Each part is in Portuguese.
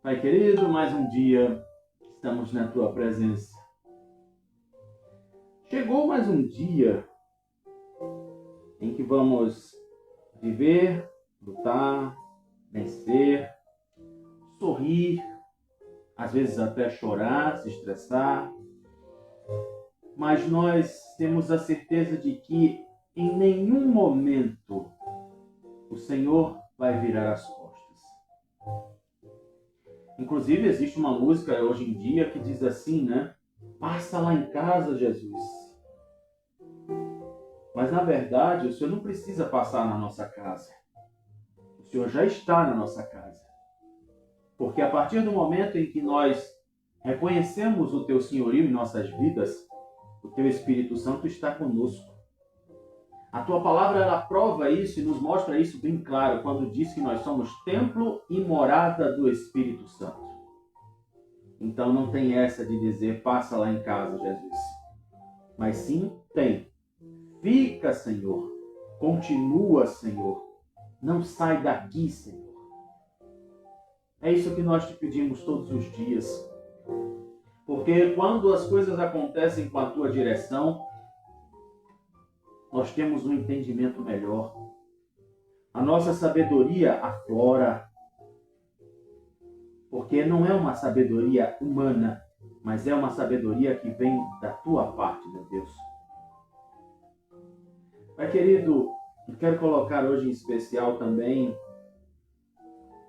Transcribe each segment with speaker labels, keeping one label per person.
Speaker 1: Pai querido, mais um dia estamos na Tua presença. Chegou mais um dia em que vamos viver, lutar, vencer, sorrir, às vezes até chorar, se estressar, mas nós temos a certeza de que em nenhum momento o Senhor vai virar as costas. Inclusive, existe uma música hoje em dia que diz assim, né? Passa lá em casa, Jesus. Mas, na verdade, o Senhor não precisa passar na nossa casa. O Senhor já está na nossa casa. Porque a partir do momento em que nós reconhecemos o Teu senhorio em nossas vidas, o Teu Espírito Santo está conosco. A Tua palavra, ela prova isso e nos mostra isso bem claro quando diz que nós somos templo e morada do Espírito Santo. Então não tem essa de dizer, passa lá em casa, Jesus. Mas sim, tem. Fica, Senhor. Continua, Senhor. Não sai daqui, Senhor. É isso que nós te pedimos todos os dias. Porque quando as coisas acontecem com a Tua direção, nós temos um entendimento melhor. A nossa sabedoria aflora. Porque não é uma sabedoria humana, mas é uma sabedoria que vem da Tua parte, meu Deus. Pai querido, eu quero colocar hoje em especial também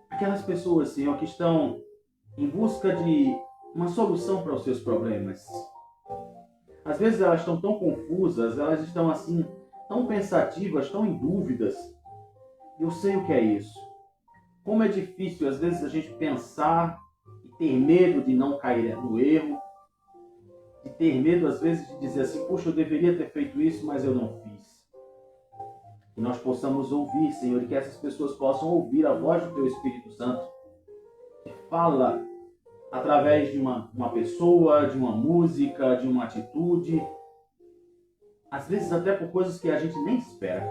Speaker 1: aquelas pessoas, Senhor, que estão em busca de uma solução para os seus problemas. Às vezes elas estão tão confusas, elas estão assim, tão pensativas, tão em dúvidas. Eu sei o que é isso. Como é difícil, às vezes, a gente pensar e ter medo de não cair no erro, de ter medo, às vezes, de dizer assim, puxa, eu deveria ter feito isso, mas eu não fiz. Que nós possamos ouvir, Senhor, e que essas pessoas possam ouvir a voz do Teu Espírito Santo, que fala através de uma pessoa, de uma música, de uma atitude, às vezes até por coisas que a gente nem espera.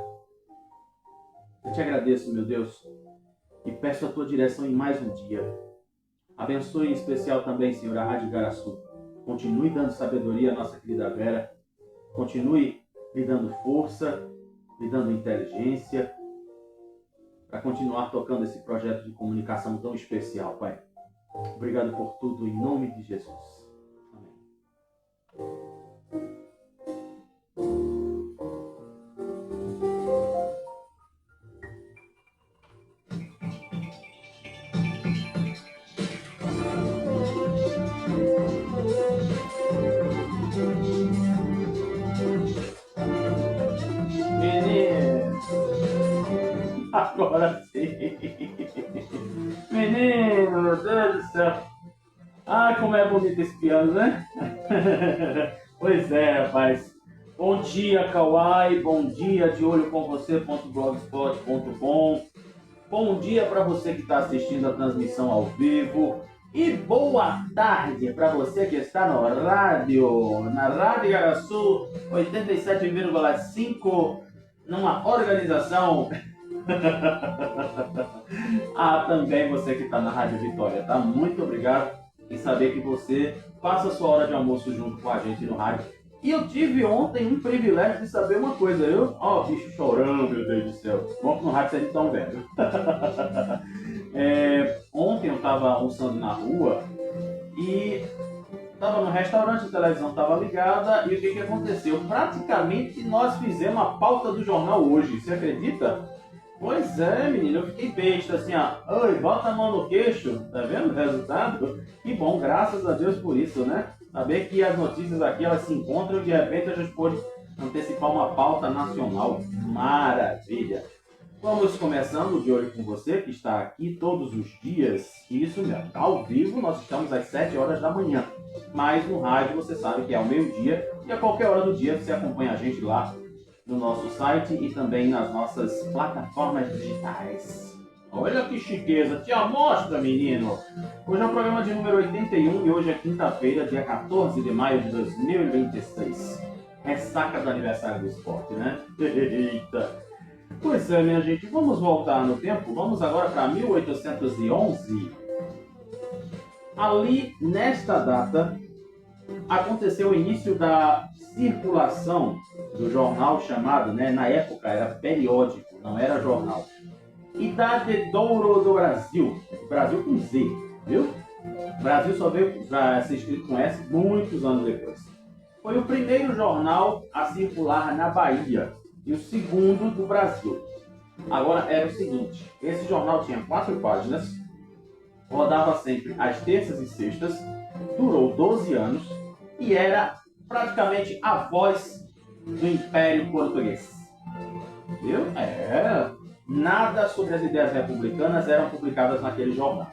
Speaker 1: Eu te agradeço, meu Deus, e peço a Tua direção em mais um dia. Abençoe em especial também, Senhor, a Rádio Igaraçu. Continue dando sabedoria à nossa querida Vera. Continue lhe dando força, lhe dando inteligência, para continuar tocando esse projeto de comunicação tão especial, Pai. Obrigado por tudo, em nome de Jesus. Amém. Agora sim. Menino, meu Deus do céu. Ai, como é bonito esse piano, né? Pois é, rapaz. Bom dia, Kauai. Bom dia, de olho com você.blogspot.com. Bom dia para você que está assistindo a transmissão ao vivo. E boa tarde para você que está no rádio, na Rádio Igaraçu 87,5, numa organização. Também você que está na Rádio Vitória, tá? Muito obrigado em saber que você passa a sua hora de almoço junto com a gente no rádio. E eu tive ontem um privilégio de saber uma coisa, eu, bicho chorando, meu Deus do céu. Bom que no rádio você é tão velho. Ontem eu estava almoçando na rua e estava no restaurante, a televisão estava ligada e o que aconteceu? Praticamente nós fizemos a pauta do jornal hoje, você acredita? Pois é, menino, eu fiquei besta, assim, oi, bota a mão no queixo, tá vendo o resultado? Que bom, graças a Deus por isso, né? Saber que as notícias aqui, elas se encontram e de repente a gente pode antecipar uma pauta nacional, maravilha! Vamos começando de olho com você, que está aqui todos os dias, isso mesmo, ao vivo nós estamos às 7 horas da manhã, mas no rádio você sabe que é ao meio-dia e a qualquer hora do dia você acompanha a gente lá no nosso site e também nas nossas plataformas digitais. Olha que chiqueza, te amostra, menino! Hoje é o programa de número 81 e hoje é quinta-feira, dia 14 de maio de 2026. Ressaca do aniversário do esporte, né? Eita! Pois é, minha gente, vamos voltar no tempo, vamos agora para 1811. Ali, nesta data, aconteceu o início da circulação do jornal chamado, na época era periódico, não era jornal, Idade d'Ouro do Brasil, Brasil com Z, viu? Brasil só veio para ser escrito com S muitos anos depois. Foi o primeiro jornal a circular na Bahia e o segundo do Brasil. Agora era o seguinte, esse jornal tinha 4 páginas, rodava sempre às terças e sextas, durou 12 anos e era praticamente a voz do Império Português. Viu? Nada sobre as ideias republicanas eram publicadas naquele jornal.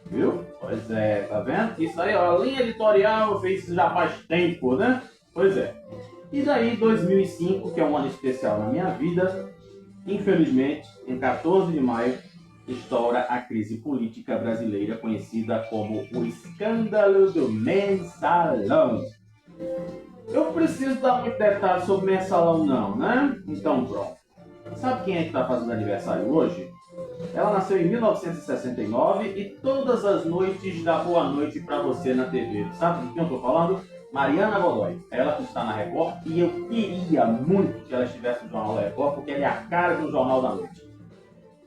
Speaker 1: Viu? Pois é, tá vendo? Isso aí, ó, a linha editorial eu fiz já faz tempo, né? Pois é. E daí, 2005, que é um ano especial na minha vida, infelizmente, em 14 de maio, estoura a crise política brasileira conhecida como o escândalo do Mensalão. Eu preciso dar muito detalhe sobre Mensalão não, né? Então pronto. Sabe quem é que está fazendo aniversário hoje? Ela nasceu em 1969 e todas as noites dá boa noite para você na TV. Sabe de quem eu estou falando? Mariana Godoy. Ela que está na Record e eu queria muito que ela estivesse no Jornal da Record porque ela é a cara do Jornal da Noite.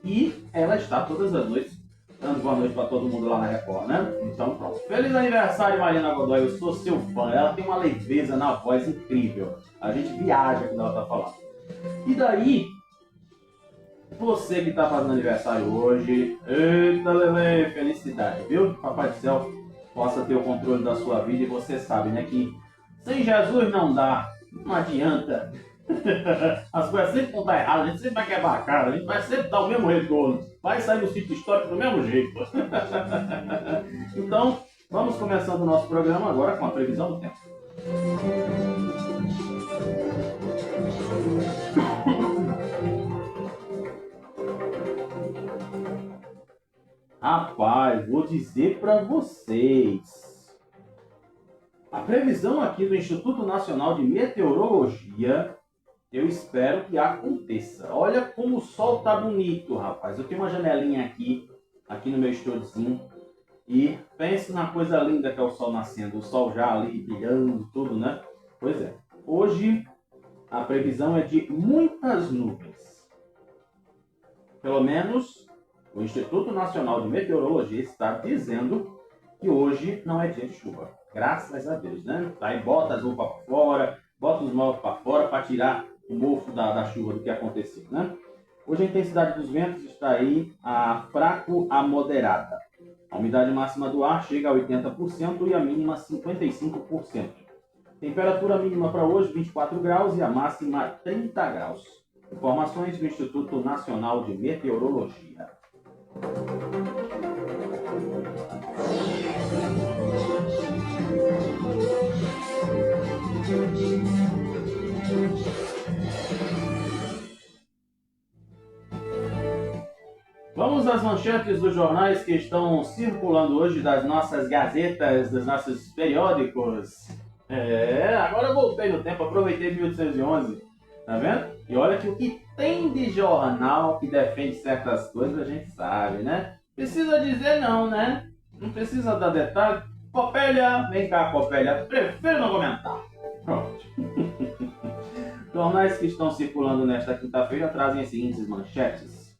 Speaker 1: E ela está todas as noites dando boa noite para todo mundo lá na Record, né? Então pronto. Feliz aniversário, Mariana Godoy. Eu sou seu fã. Ela tem uma leveza na voz incrível. A gente viaja quando ela está falando. E daí, você que está fazendo aniversário hoje, eita Lele, felicidade, viu? Papai do Céu possa ter o controle da sua vida e você sabe, né, que sem Jesus não dá, não adianta. As coisas sempre vão dar errado, a gente sempre vai quebrar a cara, a gente vai sempre dar o mesmo retorno, vai sair do sítio histórico do mesmo jeito. Então, vamos começando o nosso programa agora com a previsão do tempo. Rapaz, vou dizer para vocês. A previsão aqui do Instituto Nacional de Meteorologia, eu espero que aconteça. Olha como o sol tá bonito, rapaz. Eu tenho uma janelinha aqui no meu estúdiozinho. E pense na coisa linda que é o sol nascendo. O sol já ali brilhando, tudo, né? Pois é. Hoje, a previsão é de muitas nuvens. Pelo menos, o Instituto Nacional de Meteorologia está dizendo que hoje não é dia de chuva. Graças a Deus, né? Aí bota as roupas para fora, bota os móveis para fora para tirar o mofo da chuva do que aconteceu, né? Hoje a intensidade dos ventos está aí a fraco a moderada. A umidade máxima do ar chega a 80% e a mínima 55%. Temperatura mínima para hoje 24 graus e a máxima 30 graus. Informações do Instituto Nacional de Meteorologia. Vamos às manchetes dos jornais que estão circulando hoje, das nossas gazetas, dos nossos periódicos. Agora eu voltei no tempo, aproveitei 1811, tá vendo? E olha que o que tem de jornal que defende certas coisas a gente sabe, né? Precisa dizer não, né? Não precisa dar detalhe. Copélia, vem cá, Copélia, prefiro não comentar. Pronto. Jornais que estão circulando nesta quinta-feira trazem as seguintes manchetes.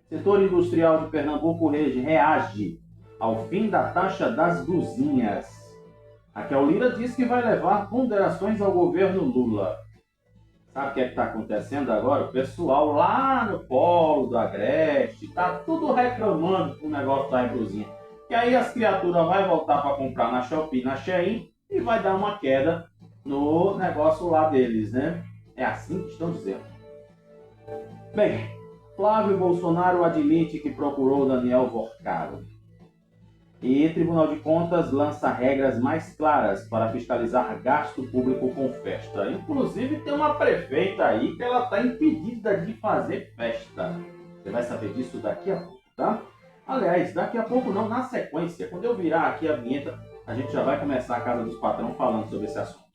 Speaker 1: Setor industrial de Pernambuco reage ao fim da taxa das blusinhas. Raquel Lira diz que vai levar ponderações ao governo Lula. Sabe o que é que está acontecendo agora? O pessoal lá no polo do Agreste está tudo reclamando que o negócio está em blusinha. E aí as criaturas vão voltar para comprar na Shopee, na Shein e vai dar uma queda no negócio lá deles, né? É assim que estão dizendo. Bem, Flávio Bolsonaro admite que procurou Daniel Vorcaro. E Tribunal de Contas lança regras mais claras para fiscalizar gasto público com festa. Inclusive tem uma prefeita aí que ela está impedida de fazer festa. Você vai saber disso daqui a pouco, tá? Aliás, daqui a pouco não, na sequência. Quando eu virar aqui a vinheta, a gente já vai começar a Casa dos Patrão falando sobre esse assunto.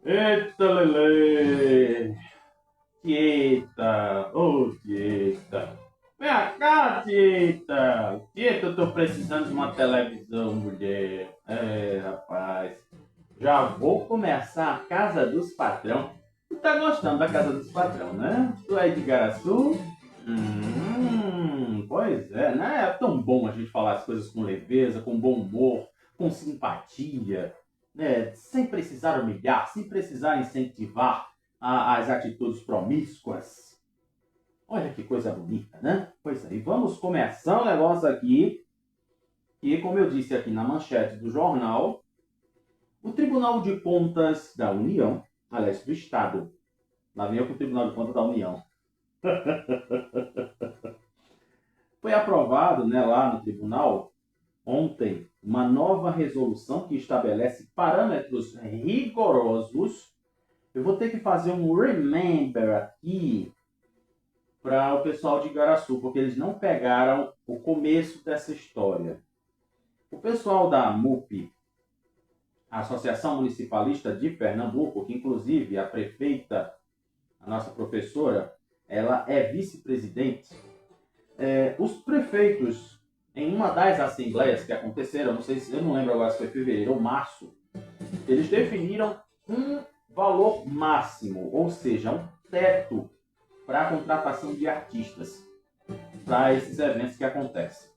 Speaker 1: Eita, Lele! Tieta! Ô, Tieta! Vem cá, Tieta! Tieta, eu tô precisando de uma televisão, mulher. É, rapaz. Já vou começar a Casa dos Patrão. Tu tá gostando da Casa dos Patrão, né? Tu é de Igaraçu? Pois é, né? É tão bom a gente falar as coisas com leveza, com bom humor, com simpatia, né? Sem precisar humilhar, sem precisar incentivar as atitudes promíscuas. Olha que coisa bonita, né? Pois é, e vamos começar o negócio aqui, que como eu disse aqui na manchete do jornal, o Tribunal de Contas da União, aliás, do Estado, lá vem eu com o Tribunal de Contas da União, foi aprovado, né, lá no tribunal, ontem, uma nova resolução que estabelece parâmetros rigorosos. Eu vou ter que fazer um remember aqui para o pessoal de Igaraçu, porque eles não pegaram o começo dessa história. O pessoal da MUP, a Associação Municipalista de Pernambuco, que inclusive a prefeita, a nossa professora, ela é vice-presidente. Os prefeitos, em uma das assembleias que aconteceram, não sei se eu não lembro agora se foi fevereiro ou março, eles definiram um valor máximo, ou seja, um teto para a contratação de artistas para esses eventos que acontecem.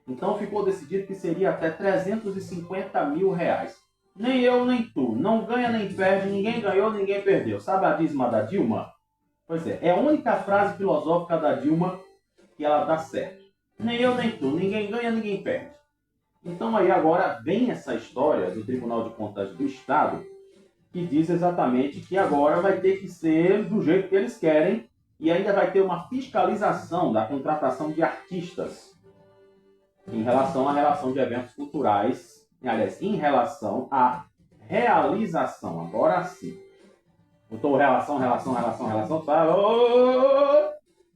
Speaker 1: Então ficou decidido que seria até 350 mil reais. Nem eu nem tu, não ganha nem perde, ninguém ganhou, ninguém perdeu. Sabe a dízima da Dilma? Pois é a única frase filosófica da Dilma que ela dá certo. Nem eu nem tu, ninguém ganha, ninguém perde. Então aí agora vem essa história do Tribunal de Contas do Estado, que diz exatamente que agora vai ter que ser do jeito que eles querem e ainda vai ter uma fiscalização da contratação de artistas em relação à relação de eventos culturais, aliás, em relação à realização, agora sim. Botou relação, tá?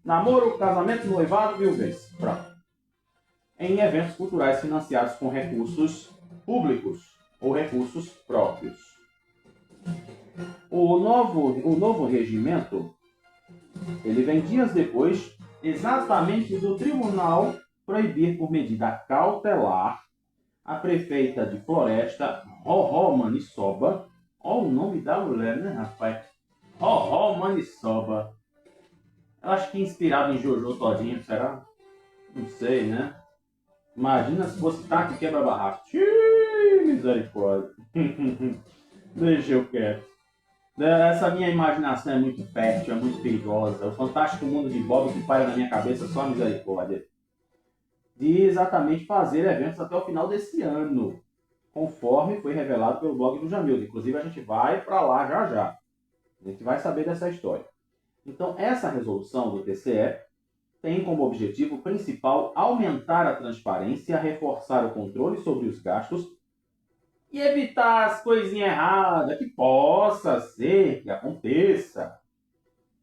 Speaker 1: Namoro, casamento, noivado, mil vezes. Pronto. Em eventos culturais financiados com recursos públicos ou recursos próprios. O novo regimento, ele vem dias depois, exatamente do tribunal proibir por medida cautelar a prefeita de Floresta, Rorró Maniçoba. Olha o nome da mulher, né, rapaz? Rorró Maniçoba. Eu acho que inspirado em Jojo Todinho, será? Não sei, né? Imagina se fosse Taco Quebra-Barraco. Misericórdia. Deixa eu quieto. Essa minha imaginação é muito fértil, é muito perigosa. O fantástico mundo de Bob que paira na minha cabeça só a misericórdia. De exatamente fazer eventos até o final desse ano, conforme foi revelado pelo blog do Jamil. Inclusive a gente vai para lá já já. A gente vai saber dessa história. Então essa resolução do TCE tem como objetivo principal aumentar a transparência, reforçar o controle sobre os gastos e evitar as coisinhas erradas que possa ser, que aconteça.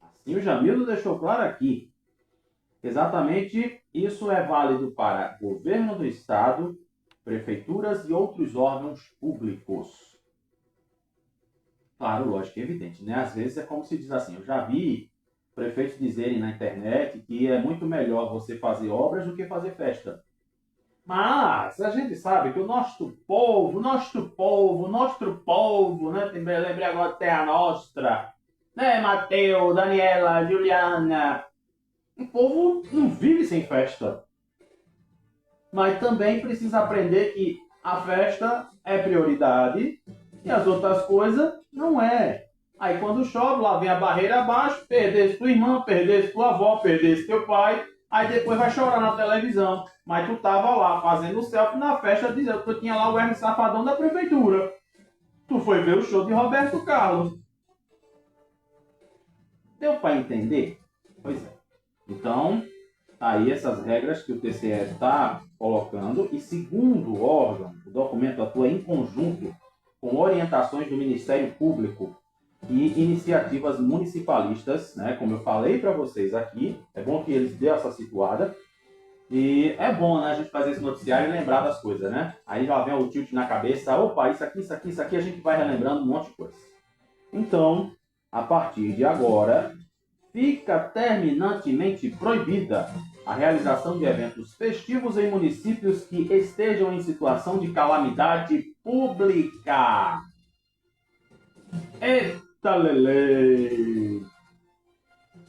Speaker 1: Assim o Jamil deixou claro aqui. Exatamente isso é válido para governo do estado, prefeituras e outros órgãos públicos. Claro, lógico, é evidente, né? Às vezes é como se diz assim, eu já vi prefeitos dizerem na internet que é muito melhor você fazer obras do que fazer festa. Mas a gente sabe que o nosso povo, né? Lembrei agora de Terra Nostra, né, Mateus, Daniela, Juliana. O povo não vive sem festa. Mas também precisa aprender que a festa é prioridade e as outras coisas não é. Aí quando chove, lá vem a barreira abaixo, perdesse tua irmã, perdesse tua avó, perdesse teu pai, Aí depois vai chorar na televisão. Mas tu tava lá fazendo selfie na festa dizendo que tu tinha lá o Hermes Safadão da prefeitura. Tu foi ver o show de Roberto Carlos. Deu para entender? Pois é. Então, aí essas regras que o TCE está colocando, e segundo o órgão, o documento atua em conjunto com orientações do Ministério Público e iniciativas municipalistas, né? Como eu falei para vocês aqui, é bom que eles dêem essa situada, e é bom, né, a gente fazer esse noticiário e lembrar das coisas, né? Aí já vem o tilt na cabeça, opa, isso aqui, isso aqui, isso aqui, a gente vai relembrando um monte de coisa. Então, a partir de agora, fica terminantemente proibida a realização de eventos festivos em municípios que estejam em situação de calamidade pública. Eita, lele!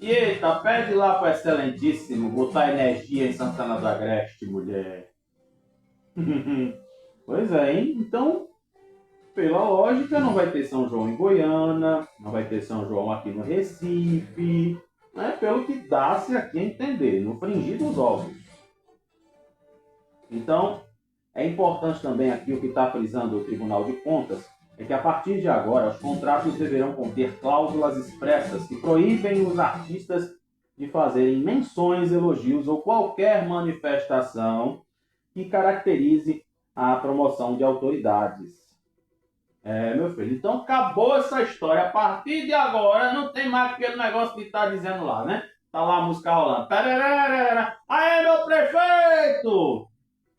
Speaker 1: Eita, pede lá para o excelentíssimo botar energia em Santana do Agreste, mulher. Pois é, hein? Então, pela lógica, não vai ter São João em Goiânia, não vai ter São João aqui no Recife, né? Pelo que dá-se aqui a entender, no fringir dos ovos. Então, é importante também aqui o que está frisando o Tribunal de Contas, é que a partir de agora os contratos deverão conter cláusulas expressas que proíbem os artistas de fazerem menções, elogios ou qualquer manifestação que caracterize a promoção de autoridades. Meu filho, então acabou essa história. A partir de agora não tem mais aquele negócio que tá dizendo lá, né? Tá lá a música rolando. Aê, meu prefeito!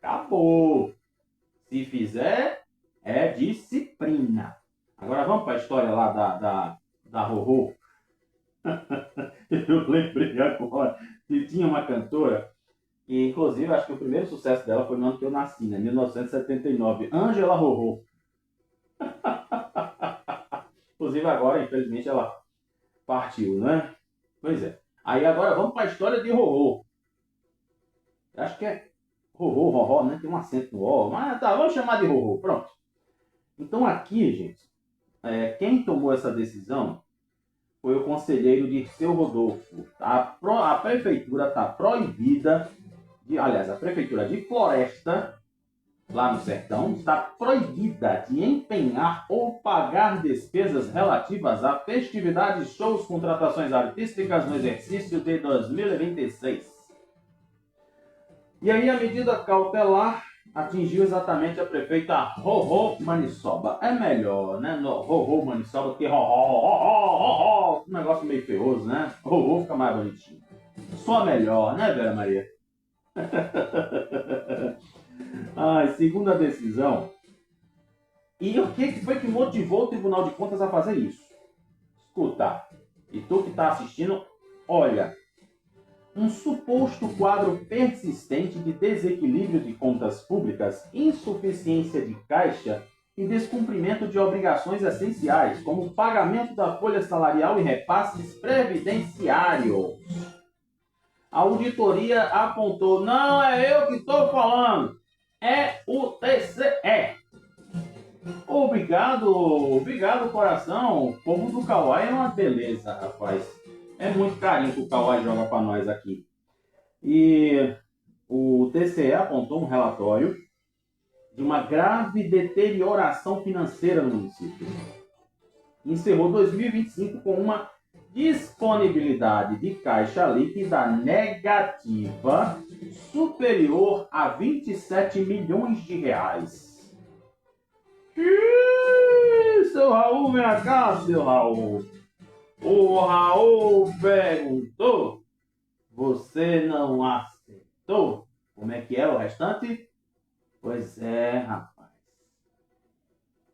Speaker 1: Acabou. Se fizer, é disciplina. Agora vamos para a história lá da Rorô. Eu lembrei agora que tinha uma cantora, e inclusive acho que o primeiro sucesso dela foi no ano que eu nasci, né? 1979. Ângela Rorô. Inclusive agora, infelizmente, ela partiu, né? Pois é. Aí agora vamos para a história de Rorô. Acho que é Rorô, né? Tem um acento no O, mas tá, vamos chamar de Rorô, pronto. Então aqui, gente, quem tomou essa decisão foi o conselheiro Dirceu Rodolfo. A prefeitura está proibida, aliás, a prefeitura de Floresta, lá no sertão, está proibida de empenhar ou pagar despesas relativas a festividades, shows, contratações artísticas no exercício de 2026. E aí a medida cautelar atingiu exatamente a prefeita Rorô Maniçoba. É melhor, né? Rorô Maniçoba que Rorô. Um negócio meio feioso, né? Rorô fica mais bonitinho. Só melhor, né, Vera Maria? Segundo a decisão. E o que foi que motivou o Tribunal de Contas a fazer isso? Escuta, e tu que está assistindo, olha. Um suposto quadro persistente de desequilíbrio de contas públicas, insuficiência de caixa e descumprimento de obrigações essenciais, como o pagamento da folha salarial e repasses previdenciários. A auditoria apontou, não é eu que estou falando, é o TCE. Obrigado, coração. O povo do Kauai é uma beleza, rapaz. É muito carinho que o Kauai joga para nós aqui. E o TCE apontou um relatório de uma grave deterioração financeira no município. Encerrou 2025 com uma disponibilidade de caixa líquida negativa superior a 27 milhões de reais. Seu Raul, vem cá, seu Raul. O Raul perguntou, você não aceitou? Como é que é o restante? Pois é, rapaz.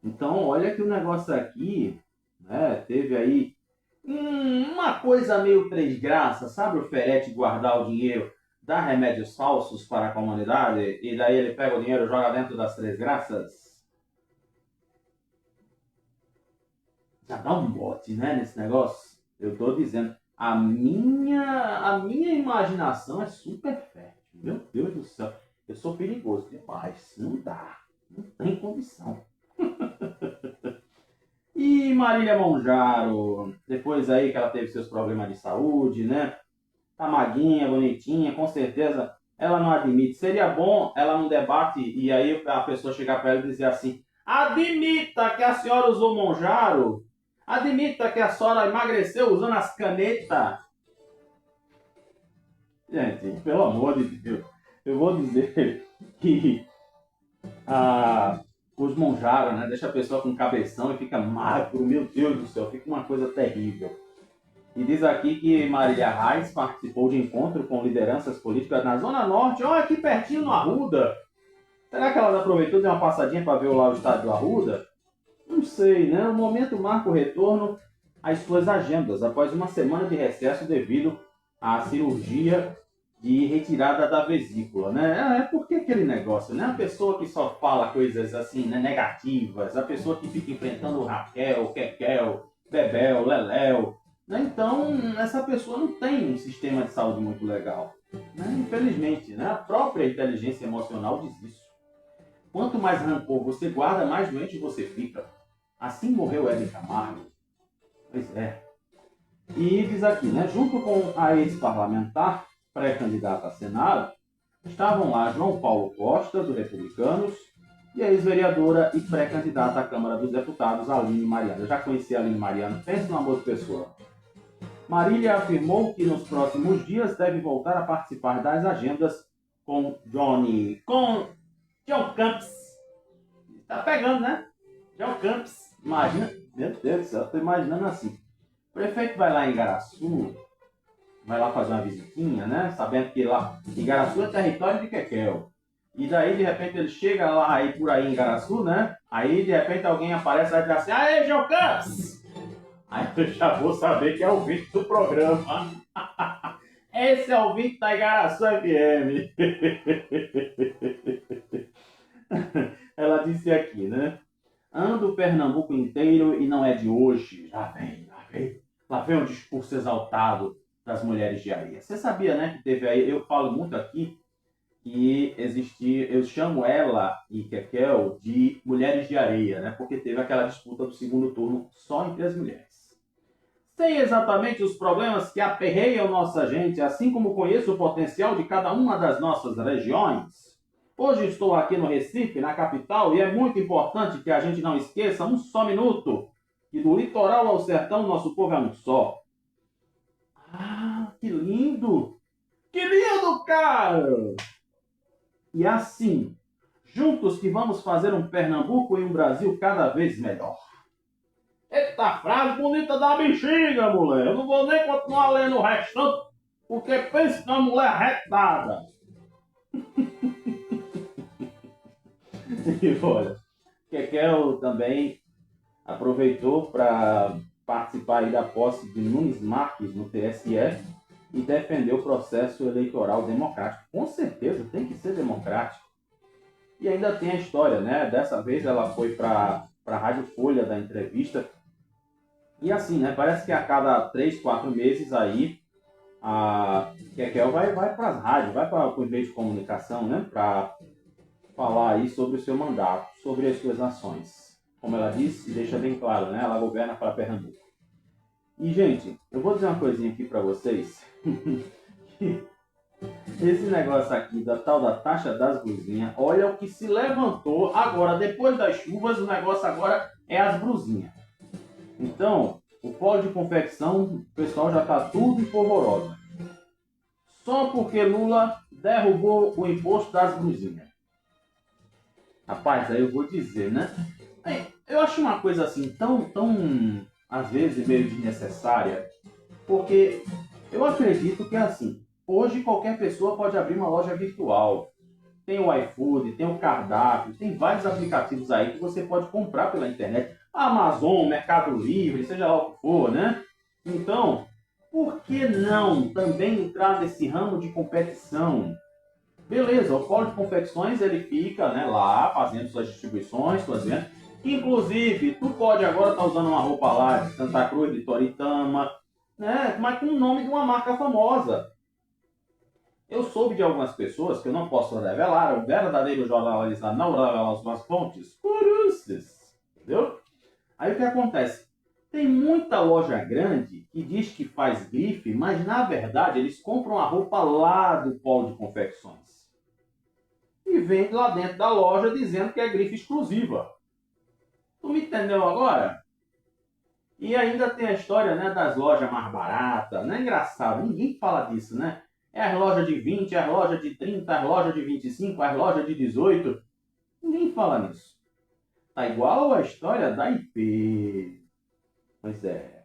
Speaker 1: Então, olha que o negócio aqui, né, teve aí uma coisa meio três graças, sabe o Ferete guardar o dinheiro, dar remédios falsos para a comunidade, e daí ele pega o dinheiro e joga dentro das três graças? Já dá um bote, né, nesse negócio. Eu tô dizendo, a minha imaginação é super fértil. Meu Deus do céu, eu sou perigoso demais. Não dá, não tem condição. E Marília Monjaro, depois aí que ela teve seus problemas de saúde, né? tá maguinha, bonitinha, com certeza ela não admite. Seria bom ela num debate e aí a pessoa chegar para ela e dizer assim: admita que a senhora usou Monjaro, admita que a senhora emagreceu usando as canetas. Gente, pelo amor de Deus, eu vou dizer que os Monjaro, né, deixa a pessoa com cabeção e fica magro, meu Deus do céu, fica uma coisa terrível. E diz aqui que Marília Reis participou de encontro com lideranças políticas na Zona Norte, olha aqui pertinho no Arruda. Será que ela aproveitou de uma passadinha para ver lá o estádio do Arruda? Não sei, né? O momento marca o retorno às suas agendas após uma semana de recesso devido à cirurgia de retirada da vesícula, né? É porque aquele negócio, né? A pessoa que só fala coisas assim, né, negativas, a pessoa que fica enfrentando o Raquel, Kekel, Bebel, Leléu, né? Então, essa pessoa não tem um sistema de saúde muito legal, né? Infelizmente, né? A própria inteligência emocional diz isso. Quanto mais rancor você guarda, mais doente você fica. Assim morreu Hebe Camargo. Pois é. E diz aqui, né? Junto com a ex-parlamentar, pré-candidata a Senado, estavam lá João Paulo Costa, do Republicanos, e a ex-vereadora e pré-candidata à Câmara dos Deputados, Aline Mariano. Eu já conheci a Aline Mariano, pense no amor de pessoa. Marília afirmou que nos próximos dias deve voltar a participar das agendas com John Campos. Tá pegando, né? John Campos. Imagina, meu Deus do céu, eu tô imaginando assim. O prefeito vai lá em Igaraçu, vai lá fazer uma visitinha, né? Sabendo que lá Igaraçu é território de Kekel. E daí, de repente, ele chega lá aí por aí em Igaraçu, né? Aí, de repente, alguém aparece e diz assim: aê, John Campos! Aí eu já vou saber que é o ouvinte do programa. Esse é o ouvinte da Igaraçu FM. Ela disse aqui, né? Ando o Pernambuco inteiro e não é de hoje. Já vem, lá vem. Lá vem o discurso exaltado das mulheres de areia. Você sabia, né, que teve aí, eu falo muito aqui, que existia, eu chamo ela e Kekel de mulheres de areia, né? Porque teve aquela disputa do segundo turno só entre as mulheres. Sei exatamente os problemas que aperreiam nossa gente, assim como conheço o potencial de cada uma das nossas regiões. Hoje estou aqui no Recife, na capital, e é muito importante que a gente não esqueça um só minuto que do litoral ao sertão nosso povo é um só. Ah, que lindo! Que lindo, cara! E assim, juntos que vamos fazer um Pernambuco e um Brasil cada vez melhor. Eita frase bonita da bexiga, mulher. Eu não vou nem continuar lendo o restante, porque pensa numa mulher retada. E olha, Kekel também aproveitou para participar aí da posse de Nunes Marques no TSE e defender o processo eleitoral democrático. Com certeza tem que ser democrático. E ainda tem a história, né? Dessa vez ela foi para a Rádio Folha da entrevista. E assim, né? Parece que a cada 3, 4 meses aí a Kekel vai para as rádios, vai para os meios de comunicação, né? Para falar aí sobre o seu mandato, sobre as suas ações. Como ela disse, deixa bem claro, né? Ela governa para Pernambuco. E, gente, eu vou dizer uma coisinha aqui para vocês. Esse negócio aqui da tal da taxa das brusinhas, olha o que se levantou agora, depois das chuvas, o negócio agora é as brusinhas. Então, o polo de confecção, o pessoal já está tudo empolvorosa. Só porque Lula derrubou o imposto das brusinhas. Rapaz, aí eu vou dizer, né? Eu acho uma coisa assim tão às vezes meio desnecessária, porque eu acredito que é assim, hoje qualquer pessoa pode abrir uma loja virtual. Tem o iFood, tem o cardápio, tem vários aplicativos aí que você pode comprar pela internet. Amazon, Mercado Livre, seja lá o que for, né? Então, por que não também entrar nesse ramo de competição? Beleza, o polo de confecções ele fica, né, lá fazendo suas distribuições, suas vendas. Inclusive, tu pode agora estar usando uma roupa lá de Santa Cruz, de Toritama, né, mas com o nome de uma marca famosa. Eu soube de algumas pessoas, que eu não posso revelar, o verdadeiro jornalista não revela as suas fontes, curiosos, entendeu? Aí o que acontece? Tem muita loja grande que diz que faz grife, mas na verdade eles compram a roupa lá do polo de confecções. E vende lá dentro da loja dizendo que é grife exclusiva. Tu me entendeu agora? E ainda tem a história, né, das lojas mais baratas. Não é engraçado, ninguém fala disso, né? É as lojas de 20, as lojas de 30, as lojas de 25, as lojas de 18. Ninguém fala nisso. Tá igual a história da IP. Pois é.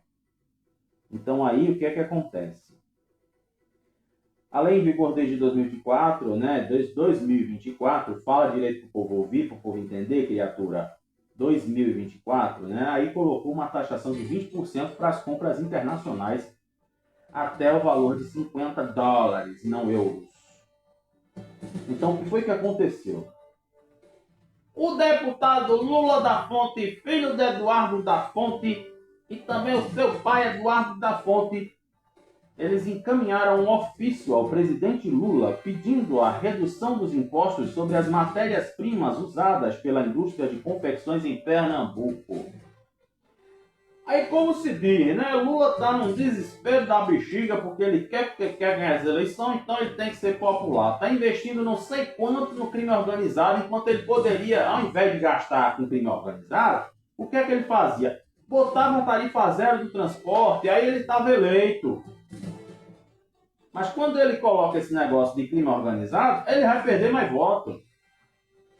Speaker 1: Então aí o que é que acontece? A lei em vigor desde 2024, né, desde 2024, fala direito para o povo ouvir, para o povo entender, criatura. 2024, né, aí colocou uma taxação de 20% para as compras internacionais até o valor de $50, não euros. Então, o que foi que aconteceu? O deputado Lula da Fonte, filho de Eduardo da Fonte, e também o seu pai, Eduardo da Fonte, eles encaminharam um ofício ao presidente Lula pedindo a redução dos impostos sobre as matérias-primas usadas pela indústria de confecções em Pernambuco. Aí, como se diz, né? Lula tá num desespero da bexiga porque ele quer ganhar as eleições, então ele tem que ser popular. Tá investindo não sei quanto no crime organizado, enquanto ele poderia, ao invés de gastar com crime organizado, o que é que ele fazia? Botava a tarifa zero do transporte, aí ele estava eleito. Mas quando ele coloca esse negócio de crime organizado, ele vai perder mais votos.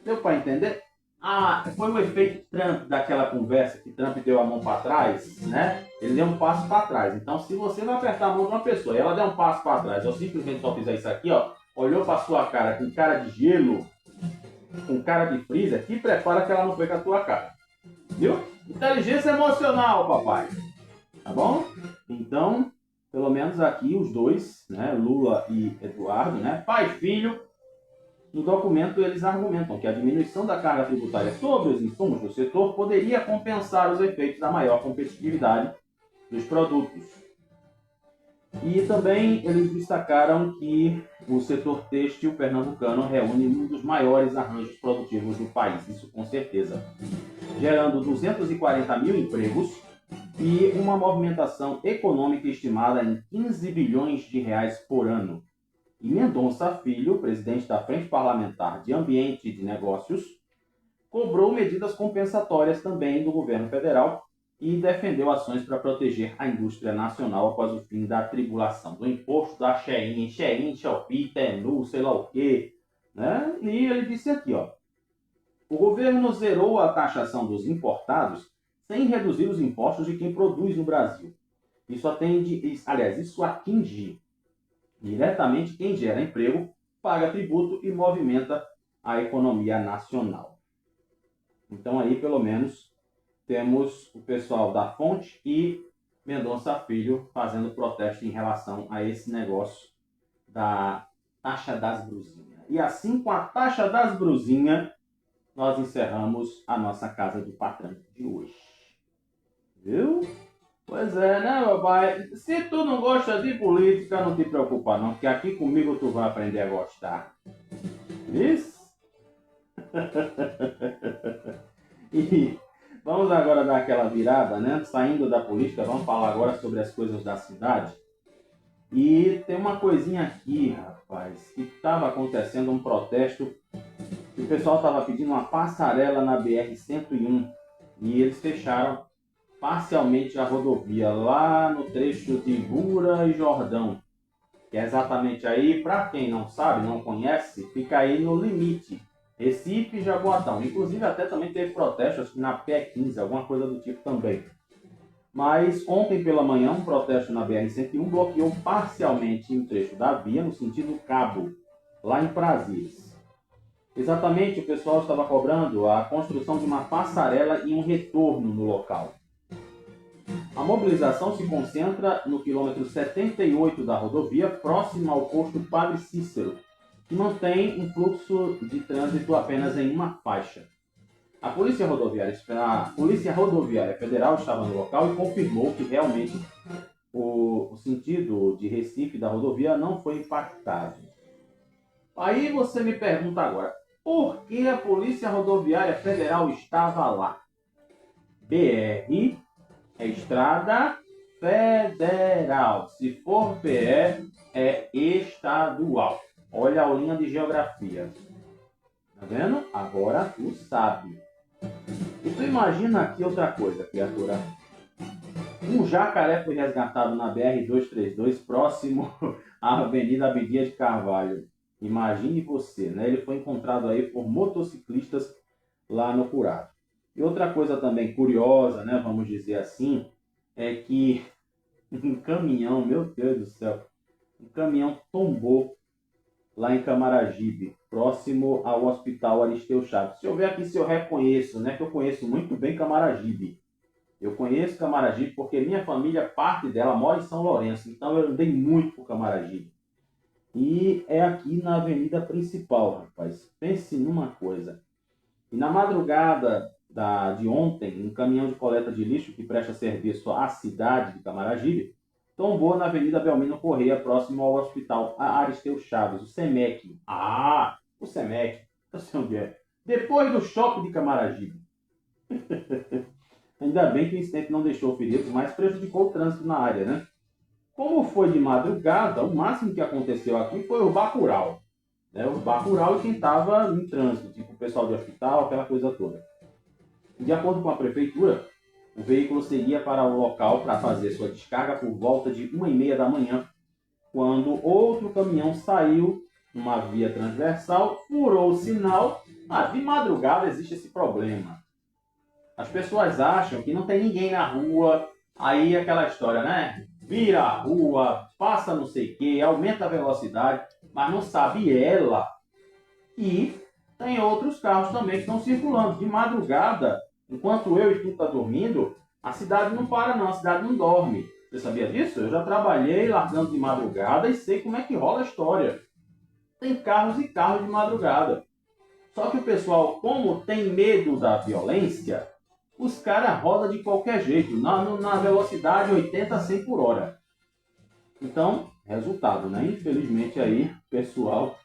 Speaker 1: Deu para entender? Ah, foi o efeito Trump daquela conversa que Trump deu a mão para trás, né? Ele deu um passo para trás. Então, se você vai apertar a mão de uma pessoa e ela der um passo para trás, ou simplesmente só fizer isso aqui, ó, olhou para sua cara com cara de gelo, com cara de freezer, te prepara que ela não foi com a tua cara. Viu? Inteligência emocional, papai. Tá bom? Então, pelo menos aqui os dois, né, Lula e Eduardo, né, pai e filho, no documento eles argumentam que a diminuição da carga tributária sobre os insumos do setor poderia compensar os efeitos da maior competitividade dos produtos. E também eles destacaram que o setor têxtil pernambucano reúne um dos maiores arranjos produtivos do país, isso com certeza, gerando 240 mil empregos e uma movimentação econômica estimada em 15 bilhões de reais por ano. E Mendonça Filho, presidente da Frente Parlamentar de Ambiente e de Negócios, cobrou medidas compensatórias também do governo federal e defendeu ações para proteger a indústria nacional após o fim da tribulação do imposto da Shein, Shopee, Temu, sei lá o quê. Né? E ele disse aqui, ó, o governo zerou a taxação dos importados sem reduzir os impostos de quem produz no Brasil. Isso atinge diretamente quem gera emprego, paga tributo e movimenta a economia nacional. Então aí, pelo menos, temos o pessoal da Fonte e Mendonça Filho fazendo protesto em relação a esse negócio da taxa das brusinhas. E assim, com a taxa das brusinhas, nós encerramos a nossa Casa do Patrão de hoje. Viu? Pois é, né, papai? Se tu não gosta de política, não te preocupa não, porque aqui comigo tu vai aprender a gostar. Isso? E vamos agora dar aquela virada, né? Saindo da política, vamos falar agora sobre as coisas da cidade. E tem uma coisinha aqui, rapaz, que estava acontecendo um protesto. O pessoal estava pedindo uma passarela na BR-101 e eles fecharam parcialmente a rodovia lá no trecho de Bura e Jordão, que é exatamente aí, para quem não sabe, não conhece, fica aí no limite, Recife e Jaboatão. Inclusive até também teve protestos na PE15, alguma coisa do tipo também. Mas ontem pela manhã um protesto na BR-101 bloqueou parcialmente um trecho da via no sentido Cabo, lá em Prazeres. Exatamente, o pessoal estava cobrando a construção de uma passarela e um retorno no local. A mobilização se concentra no quilômetro 78 da rodovia, próximo ao posto Padre Cícero, que mantém um fluxo de trânsito apenas em uma faixa. A Polícia Rodoviária Federal estava no local e confirmou que realmente o sentido de Recife da rodovia não foi impactado. Aí você me pergunta agora, por que a Polícia Rodoviária Federal estava lá? BR é estrada federal. Se for PE, é estadual. Olha a aulinha de geografia. Tá vendo? Agora tu sabe. E tu imagina aqui outra coisa, criatura. Um jacaré foi resgatado na BR-232, próximo à Avenida Abdias de Carvalho. Imagine você, né? Ele foi encontrado aí por motociclistas lá no Curado. E outra coisa também curiosa, né? Vamos dizer assim, é que um caminhão, meu Deus do céu, um caminhão tombou lá em Camaragibe, próximo ao Hospital Aristeu Chaves. Deixa eu ver aqui se eu reconheço, né? Que eu conheço muito bem Camaragibe. Eu conheço Camaragibe porque minha família, parte dela, mora em São Lourenço. Então eu andei muito por Camaragibe. E é aqui na avenida principal, rapaz. Pense numa coisa. E na madrugada de ontem, um caminhão de coleta de lixo que presta serviço à cidade de Camaragibe tombou na Avenida Belmino Corrêa, próximo ao Hospital Aristeu Chaves, o SEMEC. Ah, o SEMEC. Eu sei onde é. Depois do choque de Camaragibe. Ainda bem que o incidente não deixou feridos, mas prejudicou o trânsito na área, né? Como foi de madrugada, o máximo que aconteceu aqui foi o bacurau. Né? O bacurau e quem estava em trânsito, tipo o pessoal de hospital, aquela coisa toda. De acordo com a prefeitura, o veículo seguia para o local para fazer sua descarga por volta de 1h30 da manhã, quando outro caminhão saiu numa via transversal, furou o sinal. De madrugada existe esse problema. As pessoas acham que não tem ninguém na rua, aí aquela história, né? Vira a rua, passa não sei o que, aumenta a velocidade, mas não sabe ela que tem outros carros também que estão circulando. De madrugada, enquanto eu e tu tá dormindo, a cidade não para não, a cidade não dorme. Você sabia disso? Eu já trabalhei largando de madrugada e sei como é que rola a história. Tem carros e carros de madrugada. Só que o pessoal, como tem medo da violência, os caras rodam de qualquer jeito, na velocidade 80 a 100 por hora. Então, resultado, né? Infelizmente aí, o pessoal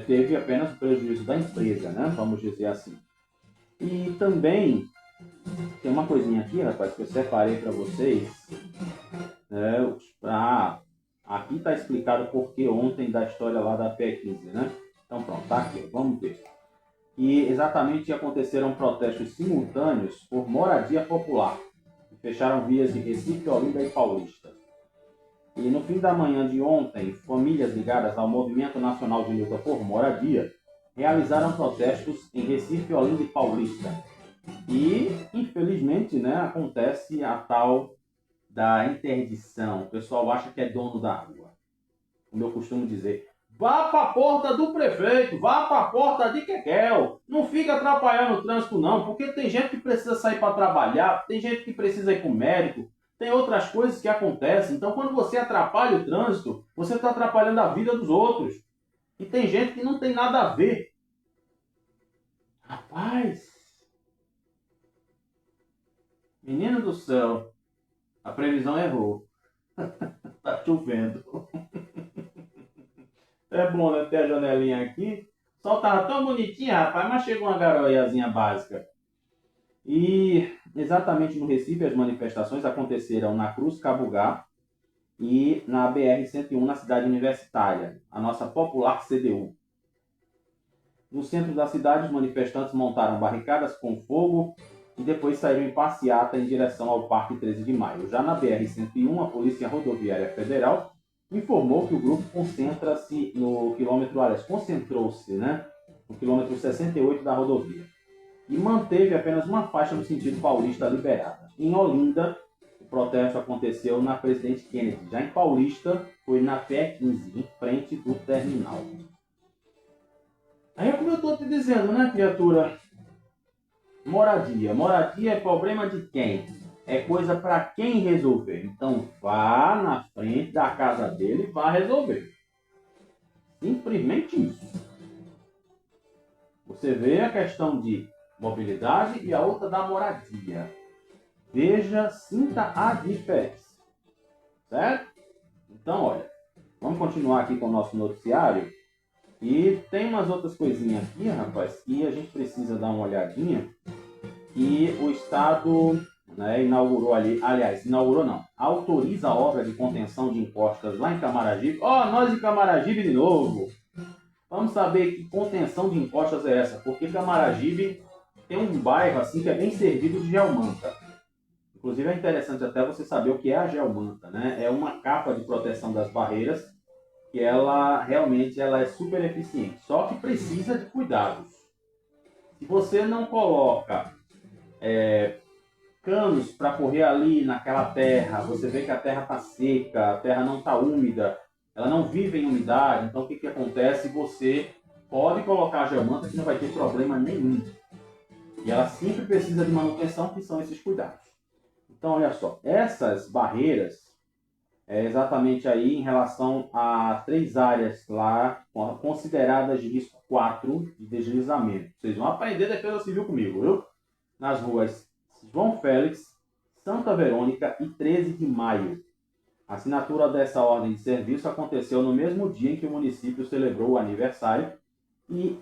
Speaker 1: teve apenas o prejuízo da empresa, né? Vamos dizer assim. E também, tem uma coisinha aqui, rapaz, que eu separei para vocês. Aqui está explicado por que ontem da história lá da PE15, né? Então pronto, tá aqui, vamos ver. E exatamente aconteceram protestos simultâneos por moradia popular, que fecharam vias de Recife, Olinda e Paulista. E no fim da manhã de ontem, famílias ligadas ao Movimento Nacional de Luta por Moradia realizaram protestos em Recife, Olinda e Paulista. E, infelizmente, né, acontece a tal da interdição. O pessoal acha que é dono da rua. Como eu costumo dizer, vá para a porta do prefeito, vá para a porta de Quequel. Não fica atrapalhando o trânsito não, porque tem gente que precisa sair para trabalhar, tem gente que precisa ir para o médico, tem outras coisas que acontecem. Então, quando você atrapalha o trânsito, você está atrapalhando a vida dos outros. E tem gente que não tem nada a ver. Rapaz, menino do céu, a previsão errou. Tá chovendo. É bom, né, ter a janelinha aqui. O sol tava tão bonitinho, rapaz, mas chegou uma garoiazinha básica. E exatamente no Recife, as manifestações aconteceram na Cruz Cabugá e na BR-101, na cidade universitária, a nossa popular CDU. No centro da cidade, os manifestantes montaram barricadas com fogo e depois saíram em passeata em direção ao Parque 13 de Maio. Já na BR-101, a Polícia Rodoviária Federal informou que o grupo concentrou-se, né, no quilômetro 68 da rodovia e manteve apenas uma faixa no sentido paulista liberada. Em Olinda, o protesto aconteceu na Presidente Kennedy. Já em Paulista, foi na PE15, em frente do terminal. Aí é como eu estou te dizendo, né, criatura? Moradia. Moradia é problema de quem? É coisa para quem resolver. Então vá na frente da casa dele e vá resolver. Simplesmente isso. Você vê a questão de mobilidade e a outra da moradia. Veja, sinta a diferença. Certo? Então, olha, vamos continuar aqui com o nosso noticiário. E tem umas outras coisinhas aqui, rapaz, que a gente precisa dar uma olhadinha. E o Estado né, inaugurou ali, aliás, inaugurou não, autoriza a obra de contenção de encostas lá em Camaragibe. Nós em Camaragibe de novo. Vamos saber que contenção de encostas é essa, porque Camaragibe tem um bairro assim que é bem servido de geomanta. Inclusive é interessante até você saber o que é a geomanta, né? É uma capa de proteção das barreiras que ela realmente é super eficiente, só que precisa de cuidados. Se você não coloca canos para correr ali naquela terra, você vê que a terra está seca, a terra não está úmida, ela não vive em umidade, então o que acontece? Você pode colocar a geomanta que não vai ter problema nenhum. E ela sempre precisa de manutenção, que são esses cuidados. Então, olha só, essas barreiras é exatamente aí em relação a 3 áreas lá consideradas de risco 4 de deslizamento. Vocês vão aprender defesa civil comigo, viu? Nas ruas João Félix, Santa Verônica e 13 de Maio. A assinatura dessa ordem de serviço aconteceu no mesmo dia em que o município celebrou o aniversário e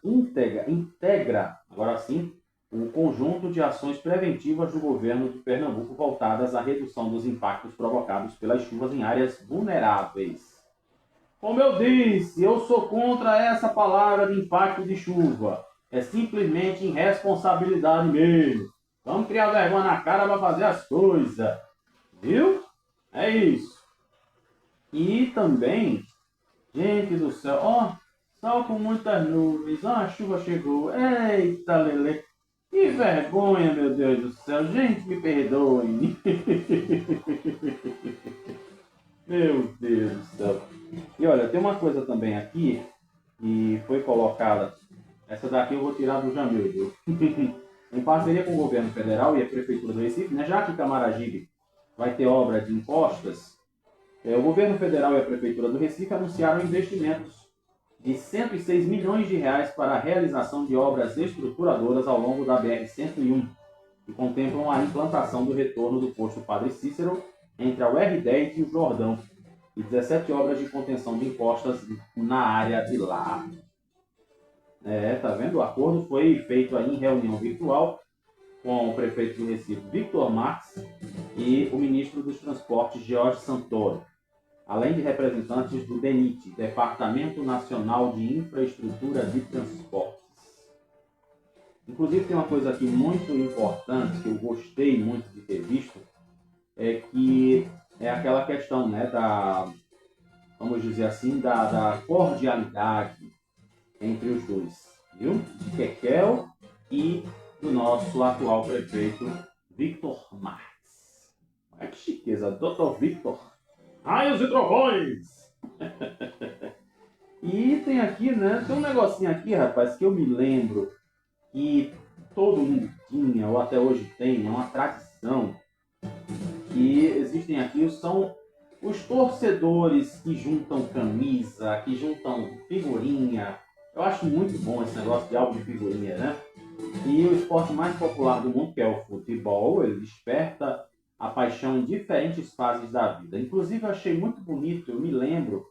Speaker 1: integra, agora sim, o conjunto de ações preventivas do governo de Pernambuco voltadas à redução dos impactos provocados pelas chuvas em áreas vulneráveis. Como eu disse, eu sou contra essa palavra de impacto de chuva. É simplesmente irresponsabilidade mesmo. Vamos criar vergonha na cara para fazer as coisas. Viu? É isso. E também, gente do céu, sol com muitas nuvens, a chuva chegou. Eita, Lele. Que vergonha, meu Deus do céu. Gente, me perdoem. Meu Deus do céu. E olha, tem uma coisa também aqui que foi colocada. Essa daqui eu vou tirar do Jamil, viu? Em parceria com o governo federal e a Prefeitura do Recife, né, já que Camaragibe vai ter obra de encostas, o governo federal e a Prefeitura do Recife anunciaram investimentos de 106 milhões de reais para a realização de obras estruturadoras ao longo da BR-101, que contemplam a implantação do retorno do posto Padre Cícero entre a UR10 e o Jordão, e 17 obras de contenção de encostas na área de lá. Tá vendo? O acordo foi feito aí em reunião virtual com o prefeito do Recife, Victor Marques, e o ministro dos Transportes, Jorge Santoro, além de representantes do DENIT, Departamento Nacional de Infraestrutura de Transportes. Inclusive tem uma coisa aqui muito importante, que eu gostei muito de ter visto, é que é aquela questão, né, vamos dizer assim, da cordialidade entre os dois, viu? De Kekel e do nosso atual prefeito, Victor Marques. Olha que chiqueza, Dr. Victor. Raios e trovões! E tem aqui, né, tem um negocinho aqui, rapaz, que eu me lembro que todo mundo tinha, ou até hoje tem, é uma tradição, que existem aqui, são os torcedores que juntam camisa, que juntam figurinha. Eu acho muito bom esse negócio de álbum de figurinha, né? E o esporte mais popular do mundo, que é o futebol, ele desperta a paixão em diferentes fases da vida. Inclusive, eu achei muito bonito, eu me lembro,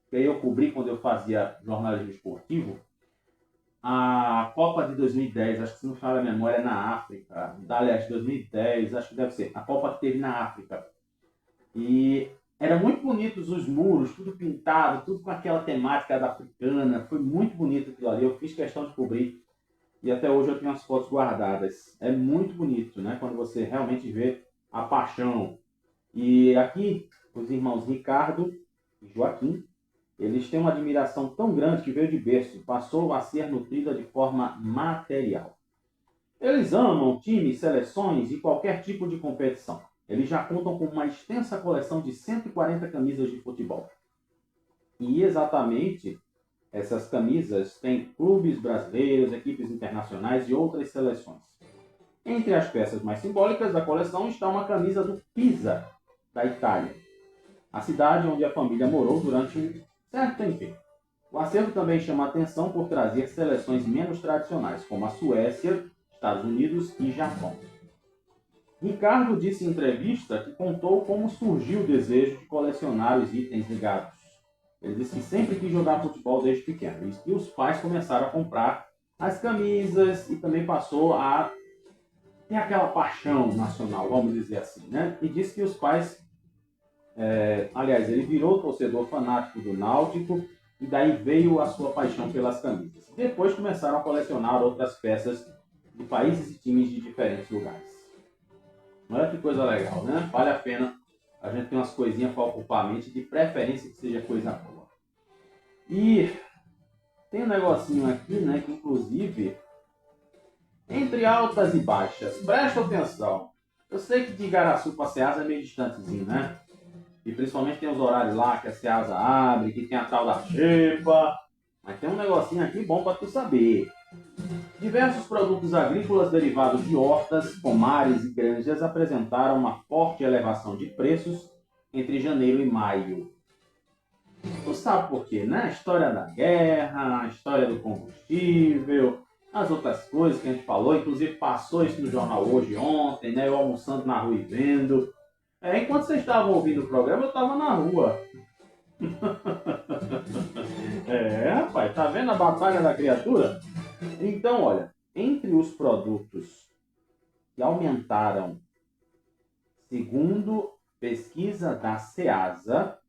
Speaker 1: que eu cobri quando eu fazia jornalismo esportivo, a Copa de 2010, acho que se não falha a memória, é na África. Aliás, 2010, acho que deve ser. A Copa que teve na África. E era muito bonitos os muros, tudo pintado, tudo com aquela temática da africana. Foi muito bonito aquilo ali. Eu fiz questão de cobrir. E até hoje eu tenho as fotos guardadas. É muito bonito, né? Quando você realmente vê a paixão. E aqui, os irmãos Ricardo e Joaquim, eles têm uma admiração tão grande que veio de berço, passou a ser nutrida de forma material. Eles amam times, seleções e qualquer tipo de competição. Eles já contam com uma extensa coleção de 140 camisas de futebol. E exatamente essas camisas têm clubes brasileiros, equipes internacionais e outras seleções. Entre as peças mais simbólicas da coleção está uma camisa do Pisa, da Itália, a cidade onde a família morou durante um certo tempo. O acervo também chama a atenção por trazer seleções menos tradicionais, como a Suécia, Estados Unidos e Japão. Ricardo disse em entrevista que contou como surgiu o desejo de colecionar os itens ligados. Ele disse que sempre quis jogar futebol desde pequeno e os pais começaram a comprar as camisas e também passou a tem aquela paixão nacional, vamos dizer assim, né? E diz que os pais, aliás, ele virou torcedor fanático do Náutico e daí veio a sua paixão pelas camisas. Depois começaram a colecionar outras peças de países e times de diferentes lugares. Olha que coisa legal, né? Vale a pena a gente ter umas coisinhas para ocupar a mente, de preferência que seja coisa boa. E tem um negocinho aqui, né, que inclusive, entre altas e baixas, presta atenção. Eu sei que de Igaraçu para Ceasa é meio distantezinho, né? E principalmente tem os horários lá que a Ceasa abre, que tem a tal da xepa. Mas tem um negocinho aqui bom para tu saber. Diversos produtos agrícolas derivados de hortas, pomares e granjas apresentaram uma forte elevação de preços entre janeiro e maio. Tu sabe por quê, né? A história da guerra, a história do combustível, as outras coisas que a gente falou, inclusive passou isso no jornal hoje, ontem, né? Eu almoçando na rua e vendo. Enquanto vocês estavam ouvindo o programa, eu estava na rua. Rapaz, tá vendo a batalha da criatura? Então, olha, entre os produtos que aumentaram, segundo pesquisa da Ceasa,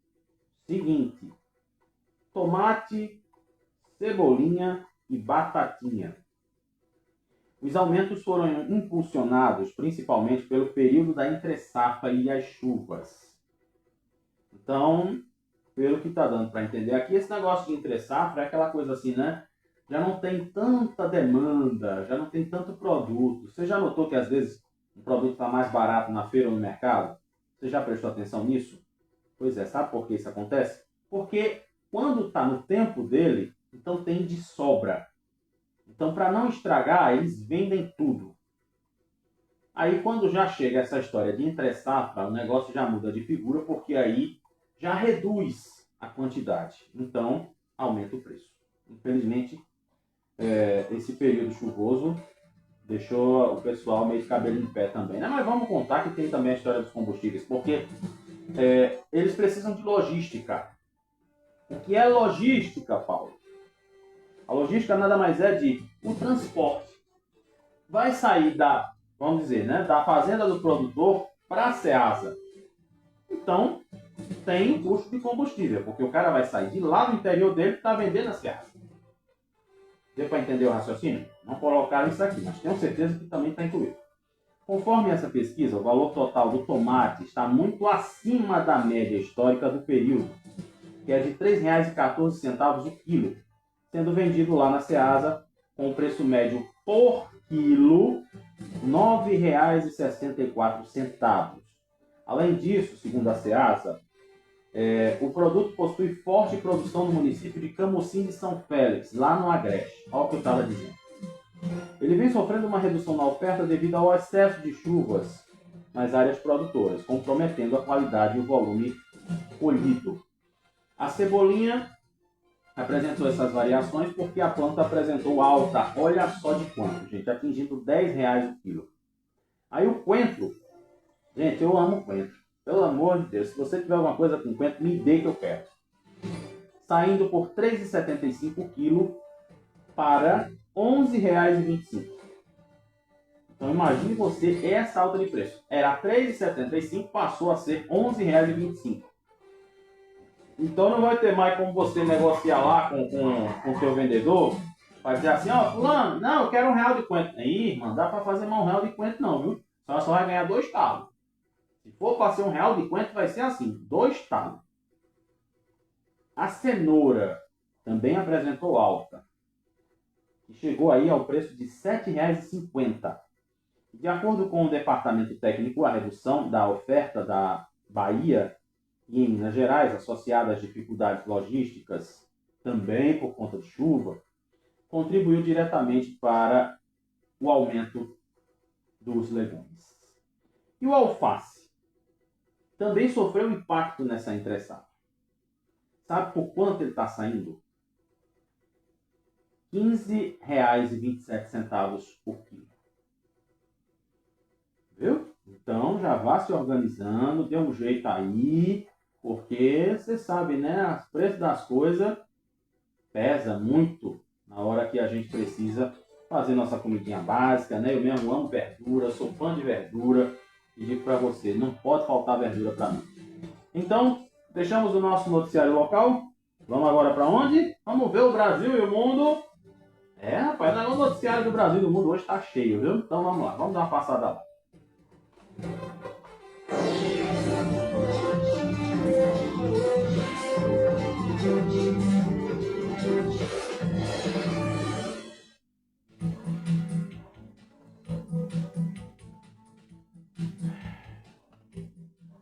Speaker 1: seguinte: tomate, cebolinha e batatinha. Os aumentos foram impulsionados principalmente pelo período da entre-safra e as chuvas. Então, pelo que está dando para entender aqui, esse negócio de entre-safra é aquela coisa assim, né? Já não tem tanta demanda, já não tem tanto produto. Você já notou que às vezes o produto está mais barato na feira ou no mercado? Você já prestou atenção nisso? Pois é, sabe por que isso acontece? Porque quando está no tempo dele, então tem de sobra. Então, para não estragar, eles vendem tudo. Aí, quando já chega essa história de entre-safra, o negócio já muda de figura, porque aí já reduz a quantidade. Então, aumenta o preço. Infelizmente, esse período chuvoso deixou o pessoal meio de cabelo em pé também, né? Mas vamos contar que tem também a história dos combustíveis, porque eles precisam de logística. O que é logística, Paulo? A logística nada mais é de o transporte. Vai sair vamos dizer, né, da fazenda do produtor para a Ceasa. Então, tem o custo de combustível, porque o cara vai sair de lá do interior dele e está vendendo a Ceasa. Deu para entender o raciocínio? Não colocaram isso aqui, mas tenho certeza que também está incluído. Conforme essa pesquisa, o valor total do tomate está muito acima da média histórica do período, que é de R$ 3,14 o quilo, sendo vendido lá na Ceasa com o preço médio por quilo R$ 9,64. Além disso, segundo a Ceasa, o produto possui forte produção no município de Camocim de São Félix, lá no Agreste. Olha o que eu estava dizendo. Ele vem sofrendo uma redução na oferta devido ao excesso de chuvas nas áreas produtoras, comprometendo a qualidade e o volume colhido. A cebolinha apresentou essas variações porque a planta apresentou alta, olha só de quanto, gente, atingindo R$ 10 o quilo. Aí o coentro, gente, eu amo coentro. Pelo amor de Deus, se você tiver alguma coisa com coentro, me dê que eu quero. Saindo por R$ 3,75 o quilo para R$ 11,25. Então imagine você essa alta de preço. Era R$ 3,75, passou a ser R$ 11,25. Então não vai ter mais como você negociar lá com o seu vendedor para dizer assim, fulano, não, eu quero R$ 1 de coentro. Aí, irmão, dá para fazer mais R$ 1 de coentro não, viu? Só vai ganhar 2 talos. Se for para ser R$ 1 de coentro, vai ser assim, 2 talos. A cenoura também apresentou alta, que chegou aí ao preço de R$ 7,50. De acordo com o Departamento Técnico, a redução da oferta da Bahia e em Minas Gerais, associada às dificuldades logísticas, também por conta de chuva, contribuiu diretamente para o aumento dos legumes. E o alface também sofreu impacto nessa entre-safra. Sabe por quanto ele está saindo? R$ 15,27 por quilo. Viu? Então já vá se organizando, dê um jeito aí, porque você sabe, né? O preço das coisas pesa muito na hora que a gente precisa fazer nossa comidinha básica, né? Eu mesmo amo verdura, sou fã de verdura e digo para você, não pode faltar verdura para mim. Então, deixamos o nosso noticiário local. Vamos agora para onde? Vamos ver o Brasil e o mundo. Rapaz, o noticiário do Brasil e do mundo hoje está cheio, viu? Então vamos lá, vamos dar uma passada lá.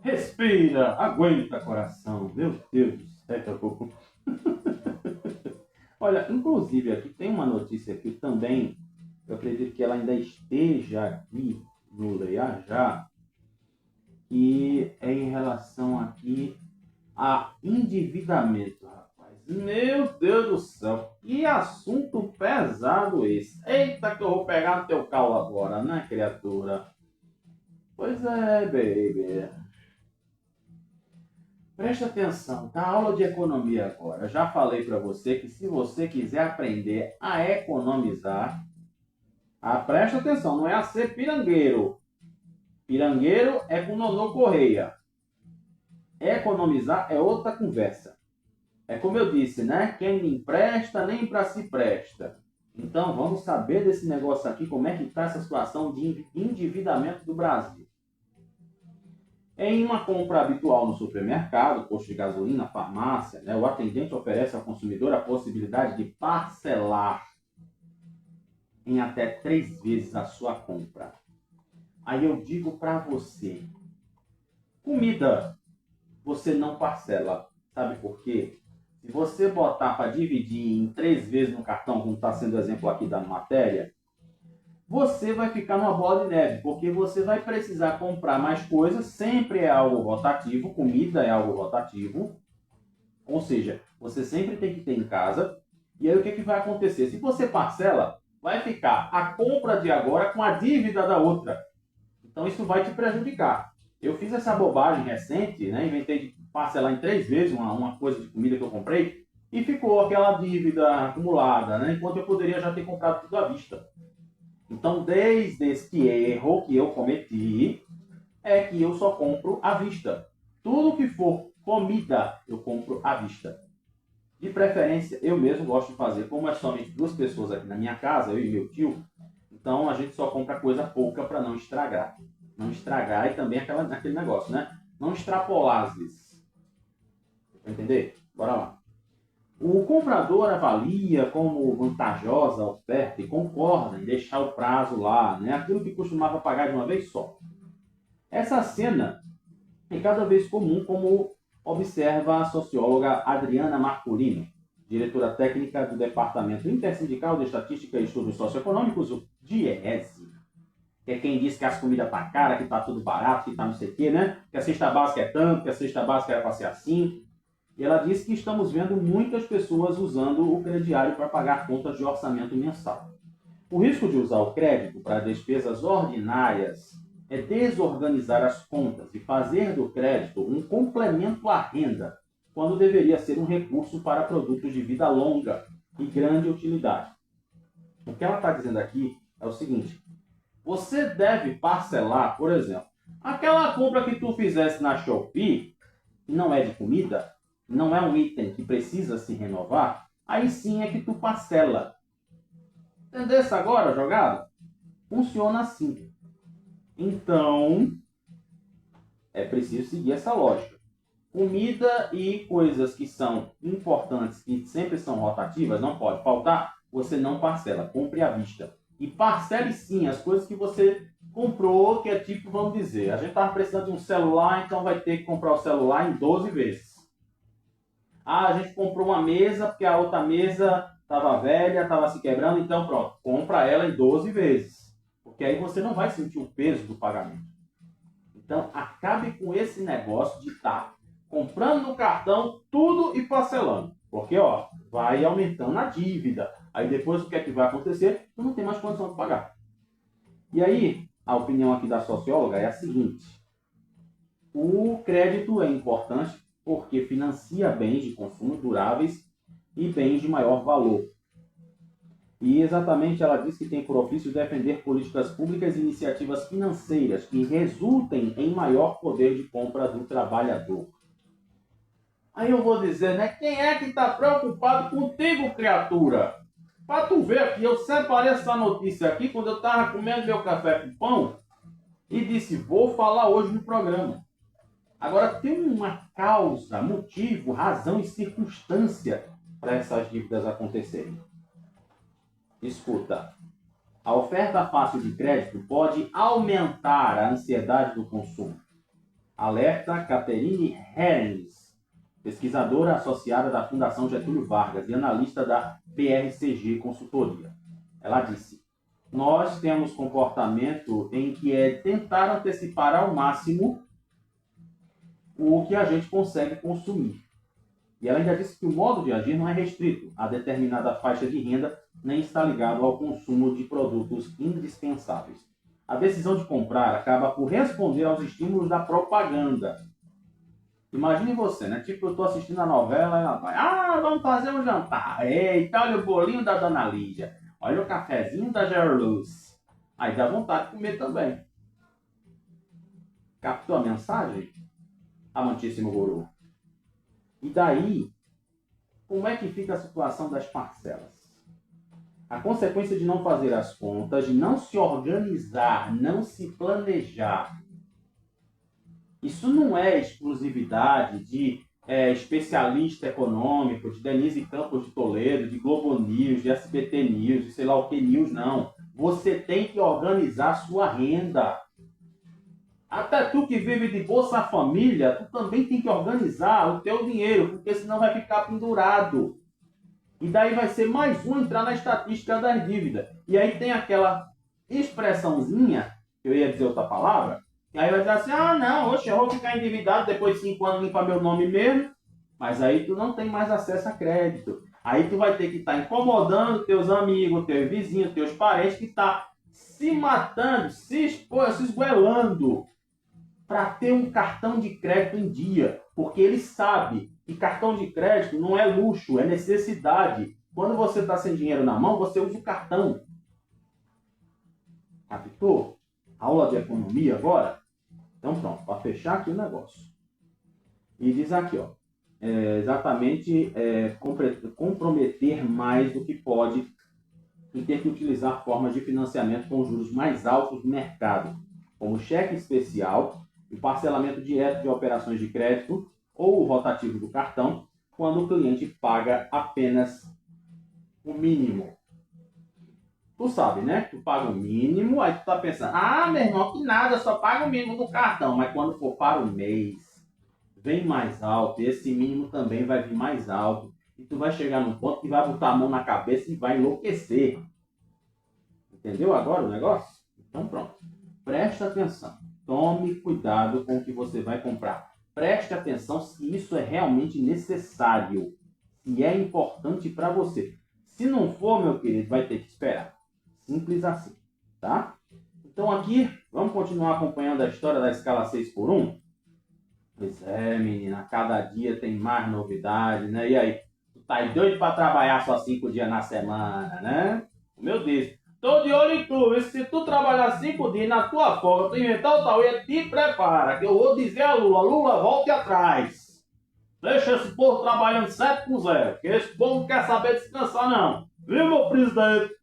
Speaker 1: Respira, aguenta, coração. Meu Deus do céu, que eu vou... Olha, inclusive aqui tem uma notícia aqui também, eu acredito que ela ainda esteja aqui no Leia Já, que é em relação aqui a endividamento, rapaz. Meu Deus do céu, que assunto pesado esse. Eita que eu vou pegar no teu calo agora, né, criatura? Pois é, baby. Presta atenção, tá? Aula de economia agora. Eu já falei para você que se você quiser aprender a economizar, presta atenção, não é a ser pirangueiro. Pirangueiro é com Nonô Correia. Economizar é outra conversa. É como eu disse, né? Quem me empresta, nem para si presta. Então vamos saber desse negócio aqui, como é que está essa situação de endividamento do Brasil. Em uma compra habitual no supermercado, posto de gasolina, farmácia, né, o atendente oferece ao consumidor a possibilidade de parcelar em até 3 vezes a sua compra. Aí eu digo para você, comida você não parcela. Sabe por quê? Se você botar para dividir em 3 vezes no cartão, como está sendo o exemplo aqui da matéria, você vai ficar numa bola de neve, porque você vai precisar comprar mais coisas, sempre é algo rotativo, comida é algo rotativo, ou seja, você sempre tem que ter em casa, e aí o que vai acontecer? Se você parcela, vai ficar a compra de agora com a dívida da outra, então isso vai te prejudicar. Eu fiz essa bobagem recente, né? Inventei de parcelar em 3 vezes uma coisa de comida que eu comprei, e ficou aquela dívida acumulada, né? Enquanto eu poderia já ter comprado tudo à vista. Então, desde este erro que eu cometi, é que eu só compro à vista. Tudo que for comida, eu compro à vista. De preferência, eu mesmo gosto de fazer. Como é somente 2 pessoas aqui na minha casa, eu e meu tio, então a gente só compra coisa pouca para não estragar. Não estragar e também aquele negócio, né? Não extrapolar às vezes. Pra entender? Bora lá. O comprador avalia como vantajosa a oferta e concorda em deixar o prazo lá, né? Aquilo que costumava pagar de uma vez só. Essa cena é cada vez comum, como observa a socióloga Adriana Marcolino, diretora técnica do Departamento Intersindical de Estatística e Estudos Socioeconômicos, o DIEESE. Que é quem diz que as comidas tá cara, que tá tudo barato, que tá não sei o quê, né? Que a cesta básica é tanto, que a cesta básica era para ser assim. E ela disse que estamos vendo muitas pessoas usando o crediário para pagar contas de orçamento mensal. O risco de usar o crédito para despesas ordinárias é desorganizar as contas e fazer do crédito um complemento à renda, quando deveria ser um recurso para produtos de vida longa e grande utilidade. O que ela está dizendo aqui é o seguinte: você deve parcelar, por exemplo, aquela compra que tu fizesse na Shopee, que não é de comida, não é um item que precisa se renovar, aí sim é que tu parcela. Entendesse agora, jogado? Funciona assim. Então, é preciso seguir essa lógica. Comida e coisas que são importantes, que sempre são rotativas, não pode faltar, você não parcela, compre à vista. E parcele sim as coisas que você comprou, que é tipo, vamos dizer, a gente estava precisando de um celular, então vai ter que comprar o celular em 12 vezes. A gente comprou uma mesa, porque a outra mesa estava velha, estava se quebrando, então pronto, compra ela em 12 vezes. Porque aí você não vai sentir o peso do pagamento. Então, acabe com esse negócio de estar comprando no cartão tudo e parcelando. Porque, ó, vai aumentando a dívida. Aí depois o que é que vai acontecer? Tu não tem mais condição de pagar. E aí, a opinião aqui da socióloga é a seguinte: o crédito é importante porque financia bens de consumo duráveis e bens de maior valor. E exatamente ela diz que tem por ofício defender políticas públicas e iniciativas financeiras que resultem em maior poder de compra do trabalhador. Aí eu vou dizer, né? Quem é que está preocupado contigo, criatura? Para tu ver aqui, eu separei essa notícia aqui quando eu estava comendo meu café com pão e disse, vou falar hoje no programa. Agora, tem uma causa, motivo, razão e circunstância para essas dívidas acontecerem. Escuta, a oferta fácil de crédito pode aumentar a ansiedade do consumo. Alerta Catherine Herens, pesquisadora associada da Fundação Getúlio Vargas e analista da BRCG Consultoria. Ela disse, nós temos comportamento em que é tentar antecipar ao máximo o que a gente consegue consumir. E ela ainda disse que o modo de agir não é restrito a determinada faixa de renda, nem está ligado ao consumo de produtos indispensáveis. A decisão de comprar acaba por responder aos estímulos da propaganda. Imagine você, né? Tipo, eu estou assistindo a novela e ela vai, vamos fazer um jantar. Eita, olha o bolinho da Dona Lídia. Olha o cafezinho da Gerluz. Aí dá vontade de comer também. Captou a mensagem? Amantíssimo guru. E daí, como é que fica a situação das parcelas? A consequência de não fazer as contas, de não se organizar, não se planejar. Isso não é exclusividade de especialista econômico, de Denise Campos de Toledo, de Globo News, de SBT News, de sei lá o que News, não. Você tem que organizar a sua renda. Até tu que vive de Bolsa Família, tu também tem que organizar o teu dinheiro, porque senão vai ficar pendurado. E daí vai ser mais um entrar na estatística das dívidas. E aí tem aquela expressãozinha, que eu ia dizer outra palavra, e aí vai dizer assim, não, oxe, eu vou ficar endividado, depois de 5 anos limpar meu nome mesmo, mas aí tu não tem mais acesso a crédito. Aí tu vai ter que estar incomodando teus amigos, teus vizinhos, teus parentes, que tá se matando, se esgoelando para ter um cartão de crédito em dia, porque ele sabe que cartão de crédito não é luxo, é necessidade. Quando você está sem dinheiro na mão, você usa o cartão. Captou? Aula de economia agora? Então pronto, para fechar aqui o negócio. E diz aqui, ó, exatamente comprometer mais do que pode e ter que utilizar formas de financiamento com juros mais altos do mercado, como cheque especial, o parcelamento direto de operações de crédito ou o rotativo do cartão, quando o cliente paga apenas o mínimo. Tu sabe, né? Tu paga o mínimo, aí tu tá pensando, meu irmão, que nada, só paga o mínimo do cartão, mas quando for para o mês, vem mais alto, e esse mínimo também vai vir mais alto, e tu vai chegar num ponto que vai botar a mão na cabeça e vai enlouquecer. Entendeu agora o negócio? Então pronto, presta atenção. Tome cuidado com o que você vai comprar. Preste atenção se isso é realmente necessário. Se é importante para você. Se não for, meu querido, vai ter que esperar. Simples assim, tá? Então aqui, vamos continuar acompanhando a história da escala 6x1? Pois é, menina, cada dia tem mais novidade, né? E aí, tu tá doido para trabalhar só 5 dias na semana, né? Meu Deus, tô de olho em tu, se tu trabalhar 5 dias na tua folga, tu inventar o tal, te prepara, que eu vou dizer a Lula, volte atrás. Deixa esse povo trabalhando 7x0, porque esse povo não quer saber descansar não. Viu, meu presidente?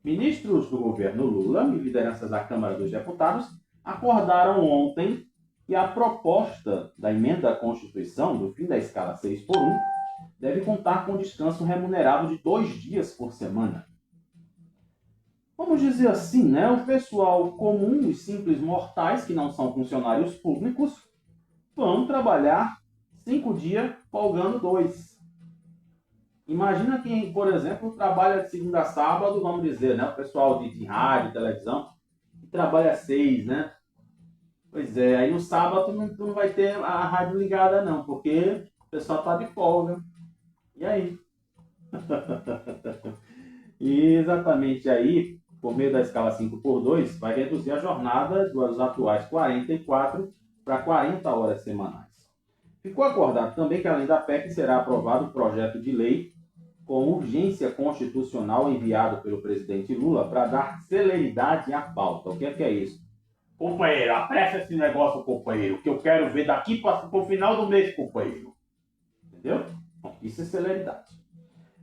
Speaker 1: Ministros do governo Lula e lideranças da Câmara dos Deputados acordaram ontem que a proposta da emenda à Constituição do fim da escala 6x1 deve contar com descanso remunerado de 2 dias por semana. Vamos dizer assim, né? O pessoal comum, os simples mortais que não são funcionários públicos, vão trabalhar 5 dias, folgando 2. Imagina quem, por exemplo, trabalha de segunda a sábado, vamos dizer, né? O pessoal de rádio, televisão, que trabalha 6, né? Pois é, aí no sábado tu não vai ter a rádio ligada não, porque o pessoal tá de folga. E aí? E exatamente aí, por meio da escala 5x2, vai reduzir a jornada dos atuais 44 para 40 horas semanais. Ficou acordado também que, além da PEC, será aprovado o projeto de lei com urgência constitucional enviado pelo presidente Lula para dar celeridade à pauta. O que é isso? Companheiro, apressa esse negócio, companheiro, que eu quero ver daqui para o final do mês, companheiro. Entendeu? Bom, isso é celeridade.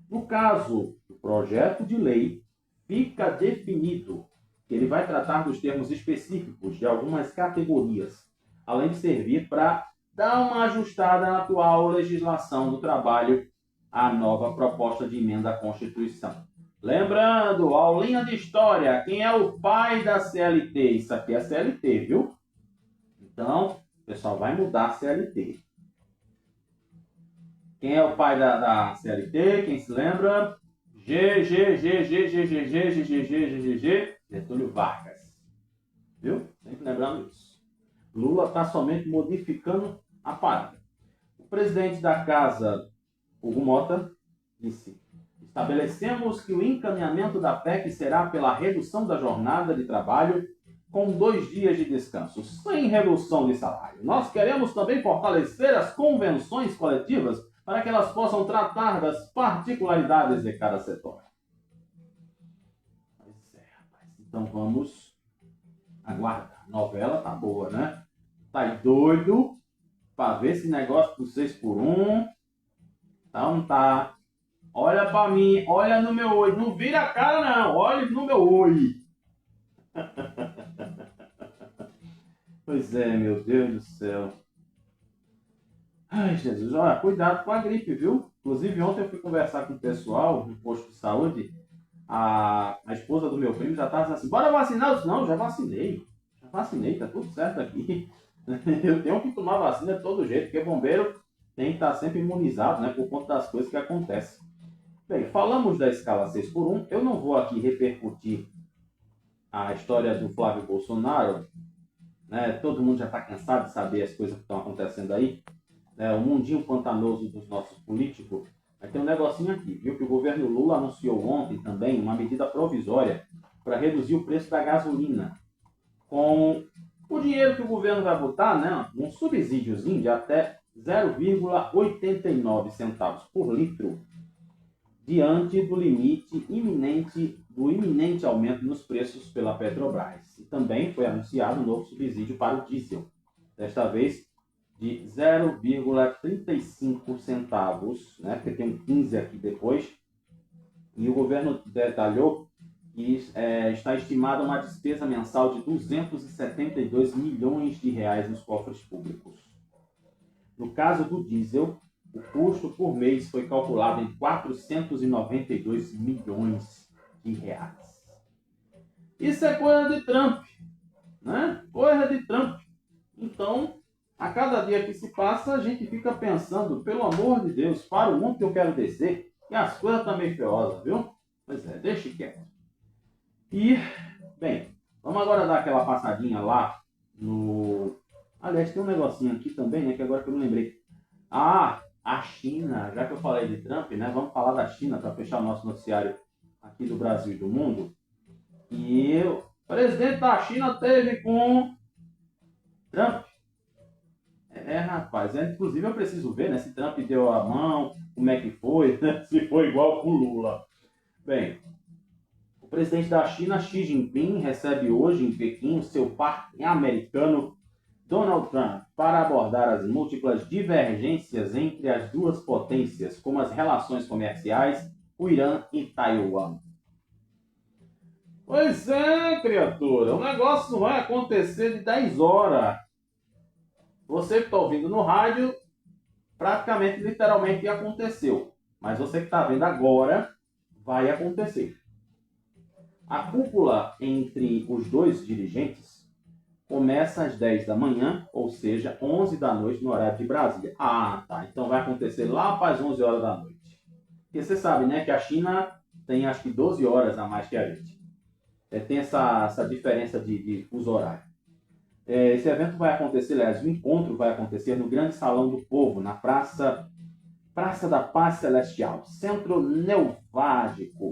Speaker 1: No caso do projeto de lei, fica definido que ele vai tratar dos termos específicos de algumas categorias, além de servir para dar uma ajustada na atual legislação do trabalho à nova proposta de emenda à Constituição. Lembrando, aulinha de história, quem é o pai da CLT? Isso aqui é CLT, viu? Então, o pessoal vai mudar a CLT. Quem é o pai da CLT? Quem se lembra? Getúlio Vargas. Viu? Sempre lembrando isso. Lula está somente modificando a parada. O presidente da casa, Hugo Mota, disse: estabelecemos que o encaminhamento da PEC será pela redução da jornada de trabalho com 2 dias de descanso, sem redução de salário. Nós queremos também fortalecer as convenções coletivas para que elas possam tratar das particularidades de cada setor. Pois é, rapaz. Então vamos aguardar. A novela tá boa, né? Tá aí doido para ver esse negócio do 6x1. Então tá. Olha para mim, olha no meu olho. Não vira a cara não, olha no meu olho. Pois é, meu Deus do céu. Ai, Jesus, olha, cuidado com a gripe, viu? Inclusive, ontem eu fui conversar com o pessoal no posto de saúde. A esposa do meu primo já estava assim: bora vacinar? Eu disse: não, já vacinei. Já vacinei, tá tudo certo aqui. Eu tenho que tomar vacina de todo jeito, porque bombeiro tem que estar sempre imunizado, né? Por conta das coisas que acontecem. Bem, falamos da escala 6x1. Eu não vou aqui repercutir a história do Flávio Bolsonaro, né? Todo mundo já está cansado de saber as coisas que estão acontecendo aí. O mundinho pantanoso dos nossos políticos. Aí tem um negocinho aqui, viu? Que o governo Lula anunciou ontem também uma medida provisória para reduzir o preço da gasolina. Com o dinheiro que o governo vai botar, né? Um subsídiozinho de até 0,89 centavos por litro, diante do limite iminente aumento nos preços pela Petrobras. E também foi anunciado um novo subsídio para o diesel. Desta vez, de 0,35 centavos, né? Porque tem um 15 aqui depois, e o governo detalhou que está estimada uma despesa mensal de 272 milhões de reais nos cofres públicos. No caso do diesel, o custo por mês foi calculado em 492 milhões de reais. Isso é coisa de Trump, né? Coisa de Trump. Então, a cada dia que se passa, a gente fica pensando, pelo amor de Deus, para o mundo que eu quero descer, e as coisas estão meio feiosas, viu? Pois é, deixe quieto. E, bem, vamos agora dar aquela passadinha lá no... Aliás, tem um negocinho aqui também, né, que agora que eu não lembrei. Ah, a China, já que eu falei de Trump, né, vamos falar da China para fechar o nosso noticiário aqui do Brasil e do mundo. E o presidente da China teve com Trump. Rapaz, inclusive eu preciso ver, né, se Trump deu a mão, como é que foi, né, se foi igual com o Lula. Bem, o presidente da China, Xi Jinping, recebe hoje em Pequim o seu par americano, Donald Trump, para abordar as múltiplas divergências entre as duas potências, como as relações comerciais, o Irã e Taiwan. Pois é, criatura, o negócio não vai acontecer de 10 horas. Você que está ouvindo no rádio, praticamente, literalmente aconteceu. Mas você que está vendo agora, vai acontecer. A cúpula entre os dois dirigentes começa às 10 da manhã, ou seja, 11 da noite no horário de Brasília. Ah, tá. Então vai acontecer lá para as 11 horas da noite. Porque você sabe, né, que a China tem acho que 12 horas a mais que a gente. Tem essa diferença de fuso horário. Esse evento vai acontecer, aliás, o encontro vai acontecer no Grande Salão do Povo, na Praça da Paz Celestial, centro nevrálgico,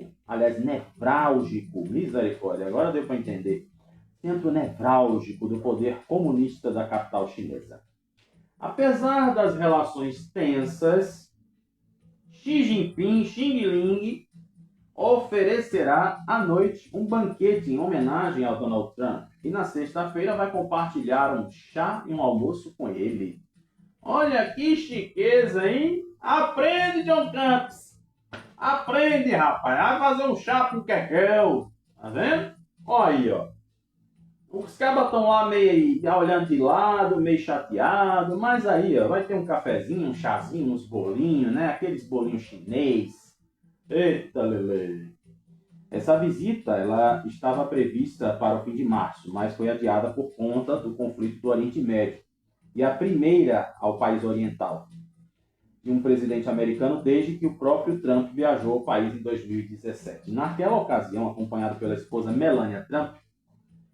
Speaker 1: misericórdia, agora deu para entender, centro nevrálgico do poder comunista da capital chinesa. Apesar das relações tensas, Xi Jinping, Xing Ling, oferecerá à noite um banquete em homenagem ao Donald Trump e na sexta-feira vai compartilhar um chá e um almoço com ele. Olha que chiqueza, hein? Aprende, John Campos! Aprende, rapaz! Vai fazer um chá com o Kekel! Tá vendo? Olha aí, ó. Os cabas estão lá meio olhando de lado, meio chateado, mas aí, ó, vai ter um cafezinho, um chazinho, uns bolinhos, né? Aqueles bolinhos chinês. Eita, lele! Essa visita, ela estava prevista para o fim de março, mas foi adiada por conta do conflito do Oriente Médio. E a primeira ao país oriental de um presidente americano desde que o próprio Trump viajou ao país em 2017. Naquela ocasião, acompanhado pela esposa Melania Trump,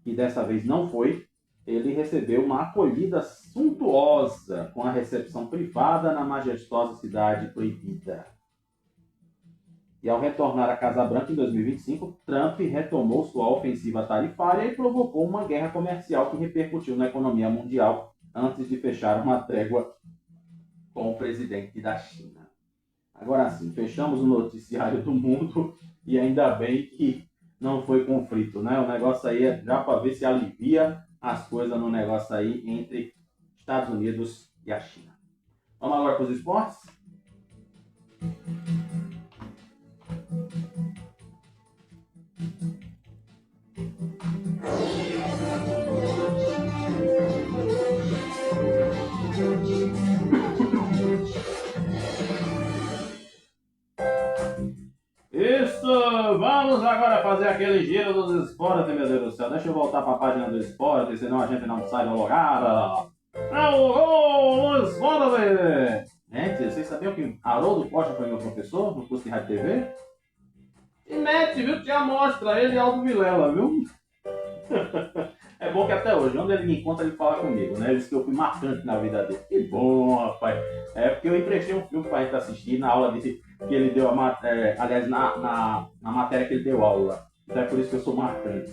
Speaker 1: que dessa vez não foi, ele recebeu uma acolhida suntuosa com a recepção privada na majestosa cidade proibida. E ao retornar à Casa Branca em 2025, Trump retomou sua ofensiva tarifária e provocou uma guerra comercial que repercutiu na economia mundial antes de fechar uma trégua com o presidente da China. Agora sim, fechamos o noticiário do mundo e ainda bem que não foi conflito, né? O negócio aí é já para ver se alivia as coisas no negócio aí entre Estados Unidos e a China. Vamos agora para os esportes? Isso! Vamos agora fazer aquele giro dos esportes, meu Deus do céu. Deixa eu voltar para a página do esporte, senão a gente não sai do lugar. É o gol do esporte! Gente, vocês sabiam que Haroldo Costa foi meu professor no curso de Rádio TV? E mete, viu? Te mostra ele e Aldo Vilela, viu? É bom que até hoje, onde ele me encontra, ele fala comigo, né? Ele disse que eu fui marcante na vida dele. Que bom, rapaz. É porque eu emprestei um filme pra gente assistir na aula desse, que ele deu, aliás, na matéria que ele deu aula. Então é por isso que eu sou marcante.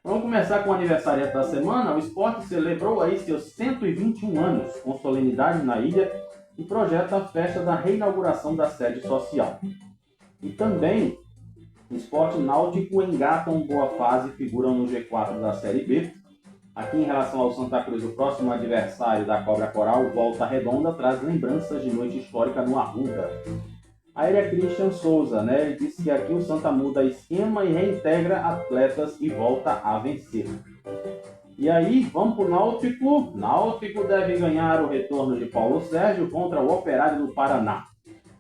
Speaker 1: Vamos começar com o aniversário da semana. O esporte celebrou aí seus 121 anos, com solenidade na ilha, e projeta a festa da reinauguração da sede social. E também Esporte Náutico engatam boa fase e figuram no G4 da Série B. Aqui em relação ao Santa Cruz, o próximo adversário da Cobra Coral, Volta Redonda, traz lembranças de noite histórica no Arruda. Aí é Christian Souza, né? Ele disse que aqui o Santa muda esquema e reintegra atletas e volta a vencer. E aí, vamos pro Náutico. Náutico deve ganhar o retorno de Paulo Sérgio contra o Operário do Paraná.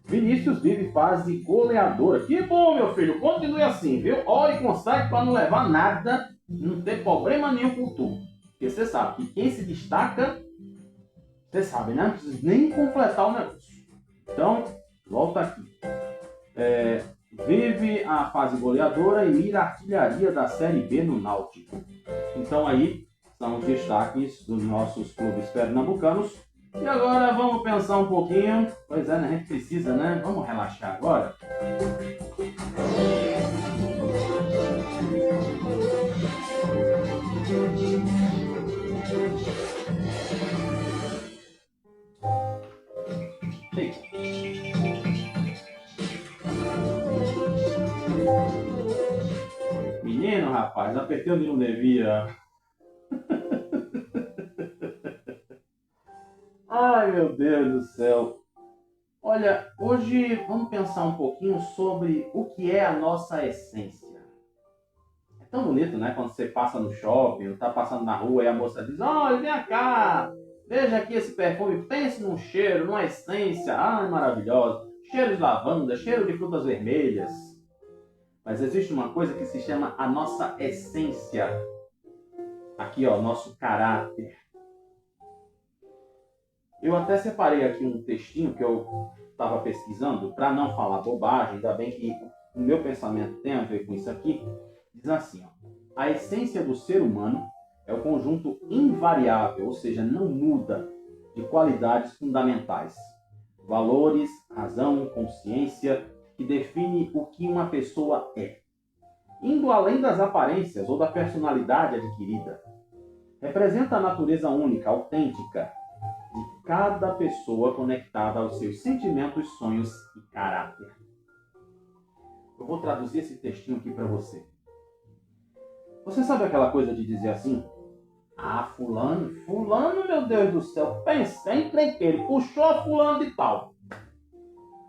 Speaker 1: Vinícius vive fase goleadora. Que bom, meu filho. Continue assim, viu? Ore e consagre para não levar nada, não ter problema nenhum com tu. Porque você sabe que quem se destaca, você sabe, né? Não precisa nem completar o negócio. Então, volta aqui. Vive a fase goleadora e mira a artilharia da Série B no Náutico. Então aí são os destaques dos nossos clubes pernambucanos. E agora vamos pensar um pouquinho. Pois é, né? A gente precisa, né? Vamos relaxar agora. Menino, rapaz, apertei onde não devia. Ai, meu Deus do céu. Olha, hoje vamos pensar um pouquinho sobre o que é a nossa essência. É tão bonito, né? Quando você passa no shopping, ou tá passando na rua e a moça diz: olha, vem cá, veja aqui esse perfume, pense num cheiro, numa essência, ai, maravilhosa. Cheiro de lavanda, cheiro de frutas vermelhas. Mas existe uma coisa que se chama a nossa essência. Aqui, ó, nosso caráter. Eu até separei aqui um textinho que eu estava pesquisando para não falar bobagem, ainda bem que o meu pensamento tem a ver com isso aqui. Diz assim, ó: a essência do ser humano é o conjunto invariável, ou seja, não muda, de qualidades fundamentais, valores, razão, consciência, que define o que uma pessoa é, indo além das aparências ou da personalidade adquirida. Representa a natureza única, autêntica, cada pessoa conectada aos seus sentimentos, sonhos e caráter. Eu vou traduzir esse textinho aqui para você. Você sabe aquela coisa de dizer assim? Ah, fulano, meu Deus do céu, pensei em encrenqueiro, puxou a fulano de tal.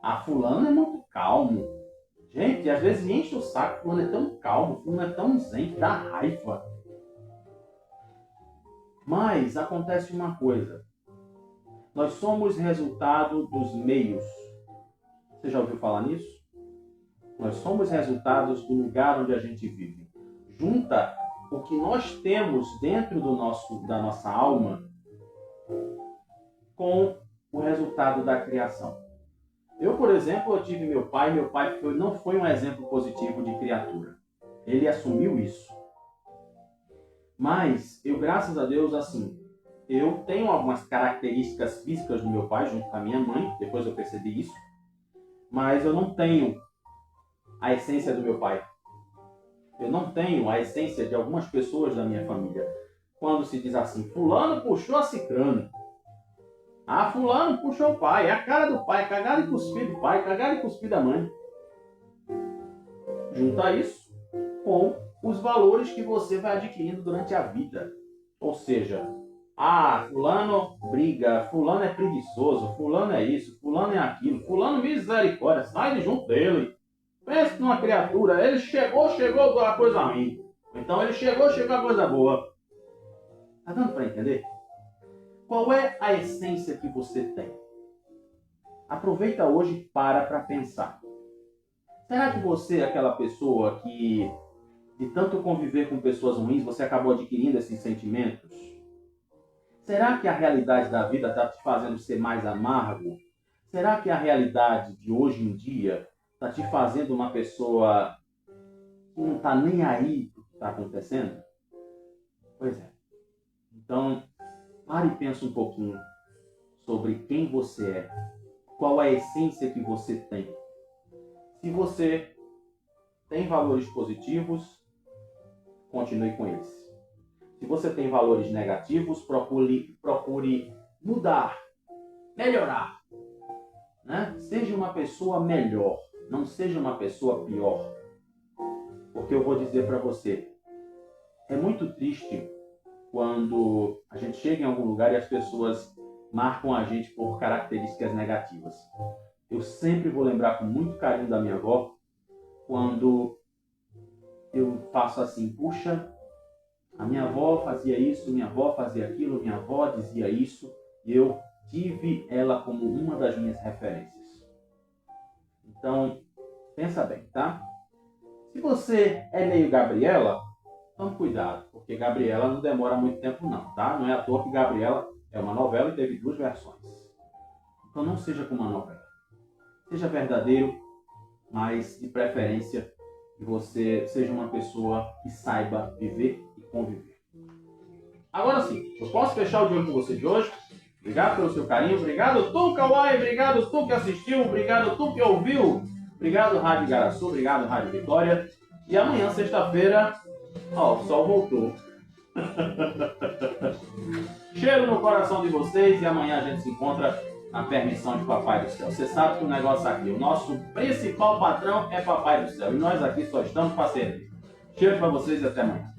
Speaker 1: Ah, fulano é muito calmo. Gente, às vezes enche o saco, fulano é tão calmo, fulano é tão zen, que dá raiva. Mas acontece uma coisa. Nós somos resultado dos meios. Você já ouviu falar nisso? Nós somos resultados do lugar onde a gente vive. Junta o que nós temos dentro da nossa alma com o resultado da criação. Eu, por exemplo, eu tive meu pai não foi um exemplo positivo de criatura. Ele assumiu isso. Mas eu, graças a Deus, assim, eu tenho algumas características físicas do meu pai, junto com a minha mãe, depois eu percebi isso, mas eu não tenho a essência do meu pai. Eu não tenho a essência de algumas pessoas da minha família. Quando se diz assim, fulano puxou a cicrano. Ah, fulano puxou o pai, é a cara do pai, cagada e cuspida do pai, cagada e cuspida da mãe. Junta isso com os valores que você vai adquirindo durante a vida. Ou seja, ah, fulano briga, fulano é preguiçoso, fulano é isso, fulano é aquilo, fulano misericórdia, sai de junto dele. Pense numa criatura, ele chegou a coisa ruim. Então ele chegou a coisa boa. Tá dando para entender? Qual é a essência que você tem? Aproveita hoje e para pensar. Será que você é aquela pessoa que, de tanto conviver com pessoas ruins, você acabou adquirindo esses sentimentos? Será que a realidade da vida está te fazendo ser mais amargo? Será que a realidade de hoje em dia está te fazendo uma pessoa que não está nem aí para o que está acontecendo? Pois é. Então, pare e pense um pouquinho sobre quem você é. Qual a essência que você tem. Se você tem valores positivos, continue com eles. Se você tem valores negativos, procure mudar, melhorar. Né? Seja uma pessoa melhor, não seja uma pessoa pior. Porque eu vou dizer para você, é muito triste quando a gente chega em algum lugar e as pessoas marcam a gente por características negativas. Eu sempre vou lembrar com muito carinho da minha avó, quando eu faço assim, puxa, a minha avó fazia isso, minha avó fazia aquilo, minha avó dizia isso, e eu tive ela como uma das minhas referências. Então, pensa bem, tá? Se você é meio Gabriela, tome cuidado, porque Gabriela não demora muito tempo não, tá? Não é à toa que Gabriela é uma novela e teve 2 versões. Então não seja como uma novela. Seja verdadeiro, mas de preferência que você seja uma pessoa que saiba viver e conviver. Agora sim, eu posso fechar o dia com você de hoje? Obrigado pelo seu carinho, obrigado tu, Kawai, obrigado tu que assistiu, obrigado tu que ouviu, obrigado Rádio Igaraçu, obrigado Rádio Vitória. E amanhã, sexta-feira, o sol voltou. Cheiro no coração de vocês e amanhã a gente se encontra na permissão de Papai do Céu. Você sabe que o negócio aqui, o nosso principal patrão é Papai do Céu e nós aqui só estamos para servir. Cheiro para vocês e até amanhã.